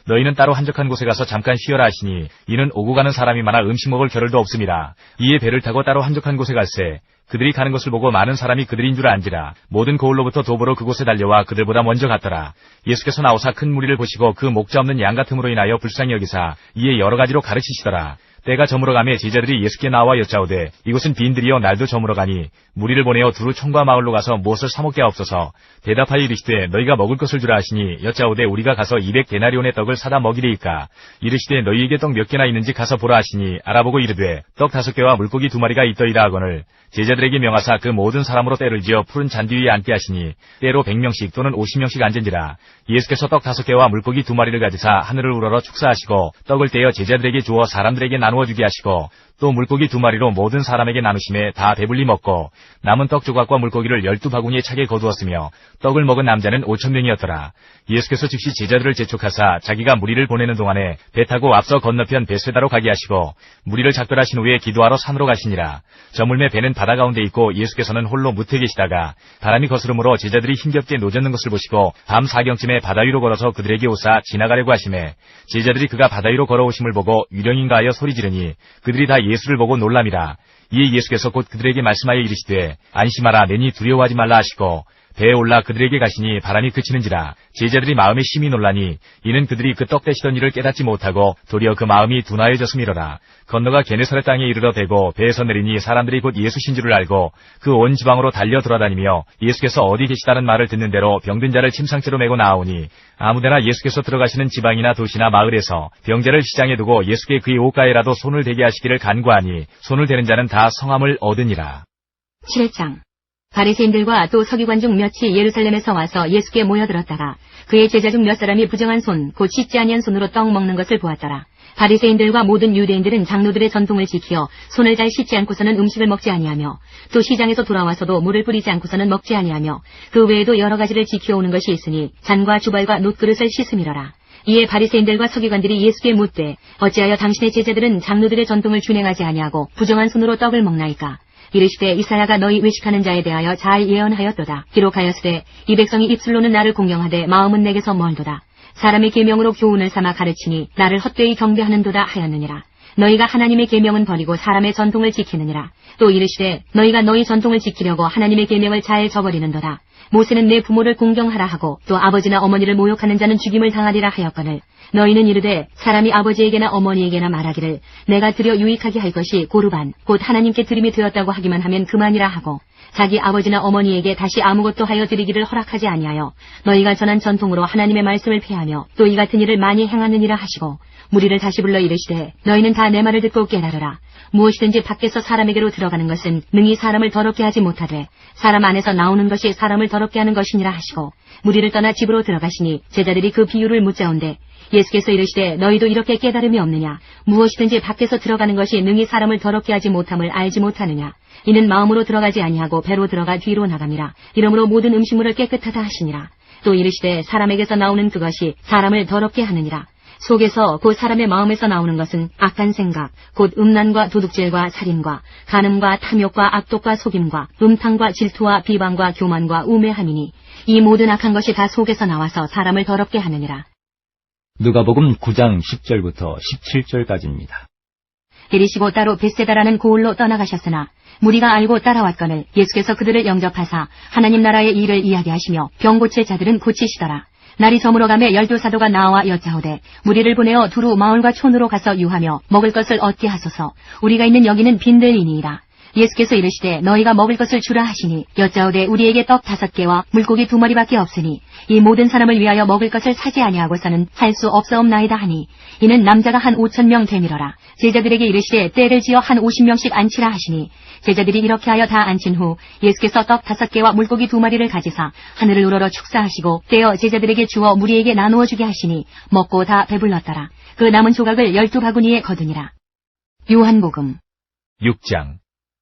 너희는 따로 한적한 곳에 가서 잠깐 쉬어라 하시니 이는 오고 가는 사람이 많아 음식 먹을 겨를도 없음이라. 이에 배를 타고 따로 한적한 곳에 갈새 그들이 가는 것을 보고 많은 사람이 그들인 줄 안지라. 모든 고을로부터 도보로 그곳에 달려와 그들보다 먼저 갔더라. 예수께서 나오사 큰 무리를 보시고 그 목자 없는 양 같음으로 인하여 불쌍히 여기사 이에 여러 가지로 가르치시더라. 때가 저물어가매 제자들이 예수께 나와 여짜오되 이곳은 빈들이여 날도 저물어가니 무리를 보내어 두루 촌과 마을로 가서 무엇을 사먹게 하옵소서. 대답하여 이르시되 너희가 먹을 것을 주라 하시니 여짜오되 우리가 가서 200데나리온의 떡을 사다 먹이리이까. 이르시되 너희에게 떡 몇 개나 있는지 가서 보라 하시니 알아보고 이르되 떡 5개와 물고기 2마리가 있더이다 하거늘 제자들에게 명하사 그 모든 사람으로 때를 지어 푸른 잔디 위에 앉게 하시니 때로 100명씩 또는 50명씩 앉은지라. 예수께서 떡 5개와 물고기 2마리를 가지사 하늘을 우러러 축사하시고 떡을 떼어 제자들에게 주어 사람들에게 나누어 주게 하시고 또 물고기 2마리로 모든 사람에게 나누심에 다 배불리 먹고 남은 떡 조각과 물고기를 12바구니에 차게 거두었으며 떡을 먹은 남자는 5,000명이었더라. 예수께서 즉시 제자들을 재촉하사 자기가 무리를 보내는 동안에 배 타고 앞서 건너편 베세다로 가게 하시고 무리를 작별하신 후에 기도하러 산으로 가시니라. 저물매 배는 바다 가운데 있고 예수께서는 홀로 무태 계시다가 바람이 거스름으로 제자들이 힘겹게 노젓는 것을 보시고 밤 4경쯤에 바다 위로 걸어서 그들에게 오사 지나가려고 하시매 제자들이 그가 바다 위로 걸어오심을 보고 유령인가 하여 소리 지르니 그들이 다 예수를 보고 놀람이라. 이에 예수께서 곧 그들에게 말씀하여 이르시되 안심하라 내니 두려워하지 말라 하시고 배에 올라 그들에게 가시니 바람이 그치는지라. 제자들이 마음에 심히 놀라니 이는 그들이 그 떡 대시던 일을 깨닫지 못하고 도리어 그 마음이 둔하여졌음이로라. 건너가 게네사렛 땅에 이르러 대고 배에서 내리니 사람들이 곧 예수신 줄을 알고 그 온 지방으로 달려 돌아다니며 예수께서 어디 계시다는 말을 듣는 대로 병든 자를 침상째로 메고 나아오니 아무데나 예수께서 들어가시는 지방이나 도시나 마을에서 병자를 시장에 두고 예수께 그의 옷가에라도 손을 대게 하시기를 간구하니 손을 대는 자는 다 성함을 얻으니라. 7장 바리새인들과 또 서기관 중 몇이 예루살렘에서 와서 예수께 모여들었다가 그의 제자 중 몇 사람이 부정한 손, 곧 씻지 아니한 손으로 떡 먹는 것을 보았더라. 바리새인들과 모든 유대인들은 장로들의 전통을 지키어 손을 잘 씻지 않고서는 음식을 먹지 아니하며 또 시장에서 돌아와서도 물을 뿌리지 않고서는 먹지 아니하며 그 외에도 여러 가지를 지켜오는 것이 있으니 잔과 주발과 놋그릇을 씻음이로라. 이에 바리새인들과 서기관들이 예수께 묻되 어찌하여 당신의 제자들은 장로들의 전통을 준행하지 아니하고 부정한 손으로 떡을 먹나이까? 이르시되 이사야가 너희 외식하는 자에 대하여 잘 예언하였도다. 기록하였으되 이 백성이 입술로는 나를 공경하되 마음은 내게서 멀도다. 사람의 계명으로 교훈을 삼아 가르치니 나를 헛되이 경배하는도다 하였느니라. 너희가 하나님의 계명은 버리고 사람의 전통을 지키느니라. 또 이르시되 너희가 너희 전통을 지키려고 하나님의 계명을 잘 저버리는도다. 모세는 내 부모를 공경하라 하고 또 아버지나 어머니를 모욕하는 자는 죽임을 당하리라 하였거늘 너희는 이르되 사람이 아버지에게나 어머니에게나 말하기를 내가 드려 유익하게 할 것이 고르반 곧 하나님께 드림이 되었다고 하기만 하면 그만이라 하고 자기 아버지나 어머니에게 다시 아무것도 하여 드리기를 허락하지 아니하여 너희가 전한 전통으로 하나님의 말씀을 폐하며 또 이 같은 일을 많이 행하느니라 하시고 무리를 다시 불러 이르시되 너희는 다 내 말을 듣고 깨달으라. 무엇이든지 밖에서 사람에게로 들어가는 것은 능히 사람을 더럽게 하지 못하되 사람 안에서 나오는 것이 사람을 더럽게 하는 것이니라 하시고 무리를 떠나 집으로 들어가시니 제자들이 그 비유를 묻자온데 예수께서 이르시되 너희도 이렇게 깨달음이 없느냐? 무엇이든지 밖에서 들어가는 것이 능히 사람을 더럽게 하지 못함을 알지 못하느냐? 이는 마음으로 들어가지 아니하고 배로 들어가 뒤로 나감이라. 이러므로 모든 음식물을 깨끗하다 하시니라. 또 이르시되 사람에게서 나오는 그것이 사람을 더럽게 하느니라. 속에서 곧 사람의 마음에서 나오는 것은 악한 생각, 곧 음란과 도둑질과 살인과 간음과 탐욕과 악독과 속임과 음탕과 질투와 비방과 교만과 우매함이니 이 모든 악한 것이 다 속에서 나와서 사람을 더럽게 하느니라. 누가복음 9장 10절부터 17절까지입니다. 이리시고 따로 벳세다라는 고을로 떠나가셨으나 무리가 알고 따라왔거늘 예수께서 그들을 영접하사 하나님 나라의 일을 이야기하시며 병 고칠 자들은 고치시더라. 날이 저물어가며 12사도가 나와 여짜오되 무리를 보내어 두루 마을과 촌으로 가서 유하며 먹을 것을 얻게 하소서. 우리가 있는 여기는 빈들이니이다. 예수께서 이르시되 너희가 먹을 것을 주라 하시니 여짜오되 우리에게 떡 5개와 물고기 2마리밖에 없으니 이 모든 사람을 위하여 먹을 것을 사지 아니하고서는 할 수 없사옵나이다 하니 이는 남자가 한 5,000명 되밀어라. 제자들에게 이르시되 때를 지어 한 50명씩 앉히라 하시니 제자들이 이렇게 하여 다 앉힌 후 예수께서 떡 5개와 물고기 2마리를 가지사 하늘을 우러러 축사하시고 떼어 제자들에게 주어 무리에게 나누어 주게 하시니 먹고 다 배불렀더라. 그 남은 조각을 12바구니에 거두니라. 요한복음 6장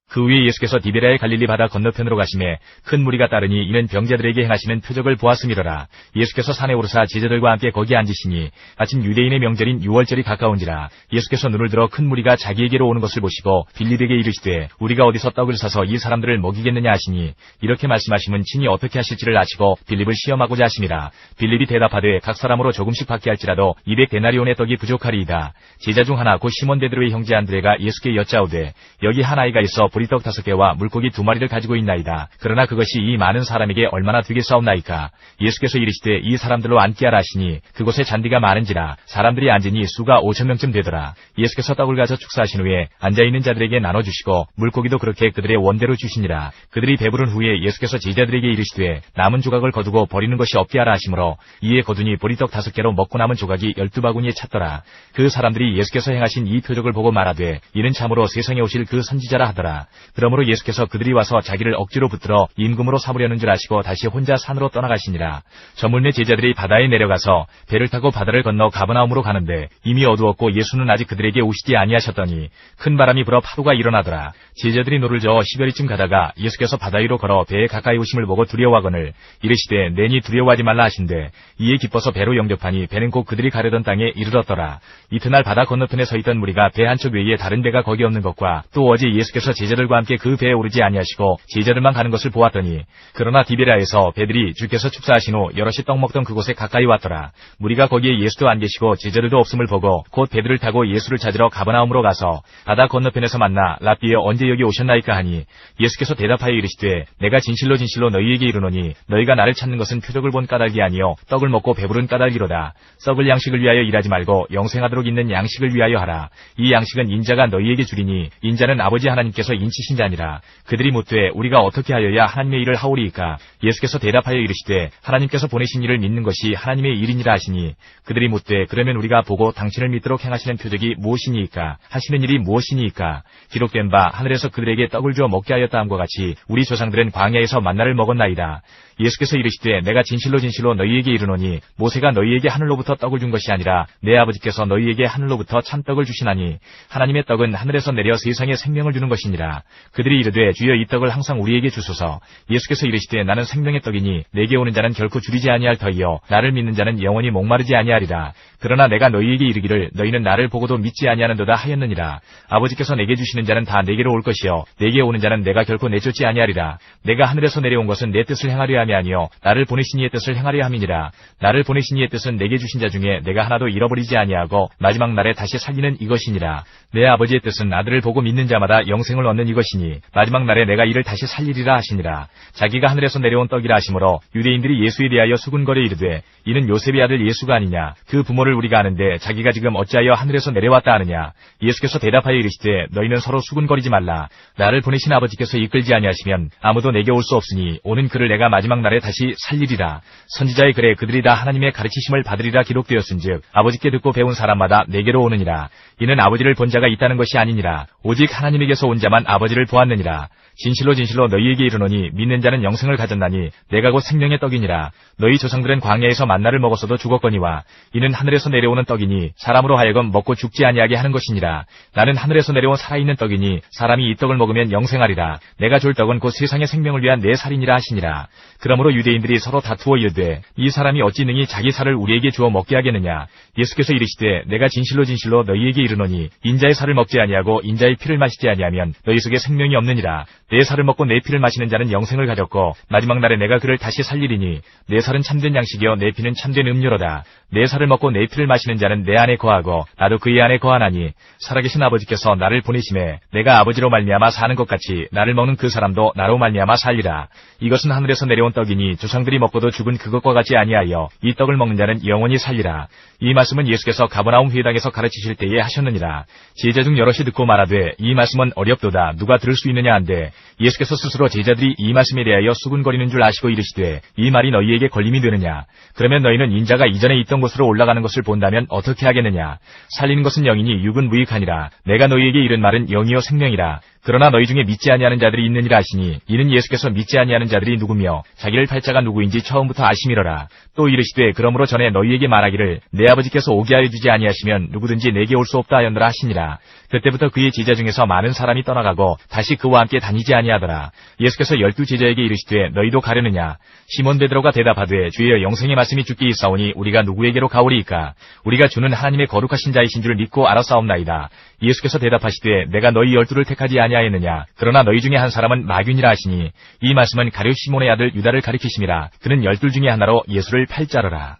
그 위에 예수께서 디베랴의 갈릴리 바다 건너편으로 가시매 큰 무리가 따르니 이는 병자들에게 행하시는 표적을 보았음이로라. 예수께서 산에 오르사 제자들과 함께 거기 앉으시니 마침 유대인의 명절인 유월절이 가까운지라. 예수께서 눈을 들어 큰 무리가 자기에게로 오는 것을 보시고 빌립에게 이르시되 우리가 어디서 떡을 사서 이 사람들을 먹이겠느냐 하시니 이렇게 말씀하시면 친히 어떻게 하실지를 아시고 빌립을 시험하고자 하심이라. 빌립이 대답하되 각 사람으로 조금씩 받게 할지라도 200데나리온의 떡이 부족하리이다. 제자 중 하나 곧 시몬 베드로의 형제 안드레가 예수께 여짜오되 여기 한 아이가 있어 보리떡 5개와 물고기 2마리를 가지고 있나이다. 그러나 그것이 이 많은 사람에게 얼마나 되겠사옵나이까. 예수께서 이르시되 이 사람들로 앉게 하라 하시니 그곳에 잔디가 많은지라 사람들이 앉으니 수가 5,000명쯤 되더라. 예수께서 떡을 가져 축사하신 후에 앉아있는 자들에게 나눠주시고 물고기도 그렇게 그들의 원대로 주시니라. 그들이 배부른 후에 예수께서 제자들에게 이르시되 남은 조각을 거두고 버리는 것이 없게 하라 하시므로 이에 거두니 보리떡 5개로 먹고 남은 조각이 12바구니에 찼더라. 그 사람들이 예수께서 행하신 이 표적을 보고 말하되 이는 참으로 세상에 오실 그 선지자라 하더라. 그러므로 예수께서 그들이 와서 자기를 억지로 붙들어 임금으로 삼으려는 줄 아시고 다시 혼자 산으로 떠나가시니라. 저물매 제자들이 바다에 내려가서 배를 타고 바다를 건너 가버나움으로 가는데 이미 어두웠고 예수는 아직 그들에게 오시지 아니하셨더니 큰 바람이 불어 파도가 일어나더라. 제자들이 노를 저어 시베리쯤 가다가 예수께서 바다 위로 걸어 배에 가까이 오심을 보고 두려워하거늘 이르시되 내니 두려워하지 말라 하신대 이에 기뻐서 배로 영접하니 배는 곧 그들이 가려던 땅에 이르렀더라. 이튿날 바다 건너편에 서 있던 무리가 배 한쪽 외에 다른 배가 거기 없는 것과 또 어제 예수께서 제자들과 함께 그 배에 오르지 아니하시고 제자들만 가는 것을 보았더니 그러나 디베라에서 배들이 주께서 축사하신 후 여럿이 떡 먹던 그곳에 가까이 왔더라. 무리가 거기에 예수도 안 계시고 제자들도 없음을 보고 곧 배들을 타고 예수를 찾으러 가버나움으로 가서 바다 건너편에서 만나 랍비에 언제 여기 오셨나이까 하니 예수께서 대답하여 이르시되 내가 진실로 진실로 너희에게 이르노니 너희가 나를 찾는 것은 표적을 본 까닭이 아니요 떡을 먹고 배부른 까닭이로다. 썩을 양식을 위하여 일하지 말고 영생하도록 있는 양식을 위하여 하라. 이 양식은 인자가 너희에게 주리니 인자는 아버지 하나님께서 인치신 자니라. 그들이 묻되 우리가 어떻게 하여야 하나님의 일을 하오리이까? 예수께서 대답하여 이르시되 하나님께서 보내신 이를 믿는 것이 하나님의 일이니라 하시니 그들이 묻되 그러면 우리가 보고 당신을 믿도록 행하시는 표적이 무엇이니이까? 하시는 일이 무엇이니이까? 기록된 바 하늘에서 그들에게 떡을 주어 먹게 하였다 함과 같이 우리 조상들은 광야에서 만나를 먹었나이다. 예수께서 이르시되 내가 진실로 진실로 너희에게 이르노니 모세가 너희에게 하늘로부터 떡을 준 것이 아니라 내 아버지께서 너희에게 하늘로부터 참떡을 주시나니 하나님의 떡은 하늘에서 내려 세상에 생명을 주는 것이니라. 그들이 이르되 주여 이 떡을 항상 우리에게 주소서. 예수께서 이르시되 나는 생명의 떡이니 내게 오는 자는 결코 줄이지 아니할 터이요 나를 믿는 자는 영원히 목마르지 아니하리라. 그러나 내가 너희에게 이르기를 너희는 나를 보고도 믿지 아니하는도다 하였느니라. 아버지께서 내게 주시는 자는 다 내게로 올 것이요 내게 오는 자는 내가 결코 내쫓지 아니하리라. 내가 하늘에서 내려온 것은 내 뜻을 행하려 함이 아니요 나를 보내신 이의 뜻을 행하려 함이니라. 나를 보내신 이의 뜻은 내게 주신 자 중에 내가 하나도 잃어버리지 아니하고 마지막 날에 다시 살리는 이것이니라. 내 아버지의 뜻은 아들을 보고 믿는 자마다 영생을 얻는 이것이니 마지막 날에 내가 이를 다시 살리리라 하시니라. 자기가 하늘에서 내려온 떡이라 하시므로 유대인들이 예수에 대하여 수군거려 이르되 이는 요셉의 아들 예수가 아니냐? 그 부모를 우리가 아는데 자기가 지금 어찌하여 하늘에서 내려왔다 하느냐? 예수께서 대답하여 이르시되 너희는 서로 수군거리지 말라. 나를 보내신 아버지께서 이끌지 아니하시면 아무도 내게 올 수 없으니 오는 그를 내가 마지막 날에 다시 살리리라. 선지자의 글에 그들이 다 하나님의 가르치심을 받으리라 기록되었은즉 아버지께 듣고 배운 사람마다 내게로 오느니라. 이는 아버지를 본 자가 있다는 것이 아니니라. 오직 하나님에게서 온 자만 아버지를 보았느니라. 진실로 진실로 너희에게 이르노니 믿는 자는 영생을 가졌나니 내가 곧 생명의 떡이니라. 너희 조상들은 광야에서 만나를 먹었어도 죽었거니와 이는 하늘에서 내려오는 떡이니 사람으로 하여금 먹고 죽지 아니하게 하는 것이니라. 나는 하늘에서 내려온 살아있는 떡이니 사람이 이 떡을 먹으면 영생하리라. 내가 줄 떡은 곧 세상의 생명을 위한 내 살이니라 하시니라. 그러므로 유대인들이 서로 다투어 이르되 이 사람이 어찌 능히 자기 살을 우리에게 주어 먹게 하겠느냐? 예수께서 이르시되 내가 진실로 진실로 너희에게 이르노니 인자의 살을 먹지 아니하고 인자의 피를 마시지 아니하면 너희 속에 생명이 없느니라. 내 살을 먹고 내 피를 마시는 자는 영생을 가졌고 마지막 날에 내가 그를 다시 살리리니 내 살은 참된 양식이요 내 피는 참된 음료로다. 내 살을 먹고 내 피를 마시는 자는 내 안에 거하고 나도 그의 안에 거하나니 살아계신 아버지께서 나를 보내심에 내가 아버지로 말미암아 사는 것 같이 나를 먹는 그 사람도 나로 말미암아 살리라. 이것은 하늘에서 내려온 떡이니 조상들이 먹고도 죽은 그것과 같지 아니하여 이 떡을 먹는 자는 영원히 살리라. 이 말씀은 예수께서 가버나움 회당에서 가르치실 때에 하셨느니라. 제자 중 여럿이 듣고 말하되 이 말씀은 어렵도다 누가 들을 수 있느냐 한데 예수께서 스스로 제자들이 이 말씀에 대하여 수군거리는 줄 아시고 이르시되 이 말이 너희에게 걸림이 되느냐? 그러면 너희는 인자가 이전에 있던 곳으로 올라가는 것을 본다면 어떻게 하겠느냐? 살리는 것은 영이니 육은 무익하니라. 내가 너희에게 이른 말은 영이요 생명이라. 그러나 너희 중에 믿지 아니하는 자들이 있느니라 하시니 이는 예수께서 믿지 아니하는 자들이 누구며 자기를 팔 자가 누구인지 처음부터 아심이로라. 또 이르시되 그러므로 전에 너희에게 말하기를 내 아버지께서 오게 하여 주지 아니하시면 누구든지 내게 올 수 없다 하였노라 하시니라. 그때부터 그의 제자 중에서 많은 사람이 떠나가고 다시 그와 함께 다니지 아니하더라. 예수께서 12 제자에게 이르시되 너희도 가려느냐? 시몬 베드로가 대답하되 주여 영생의 말씀이 주께 있사오니 우리가 누구에게로 가오리이까? 우리가 주는 하나님의 거룩하신 자이신 줄 믿고 알았사옵나이다. 예수께서 대답하시되 내가 너희 12를 택하지 아니하였느냐? 그러나 너희 중에 한 사람은 마귀니라 하시니 이 말씀은 가룟 시몬의 아들 유다를 가리키심이라. 그는 12 중에 하나로 예수를 팔 자로라.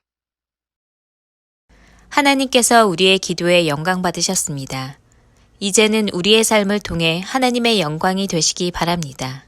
하나님께서 우리의 기도에 영광 받으셨습니다. 이제는 우리의 삶을 통해 하나님의 영광이 되시기 바랍니다.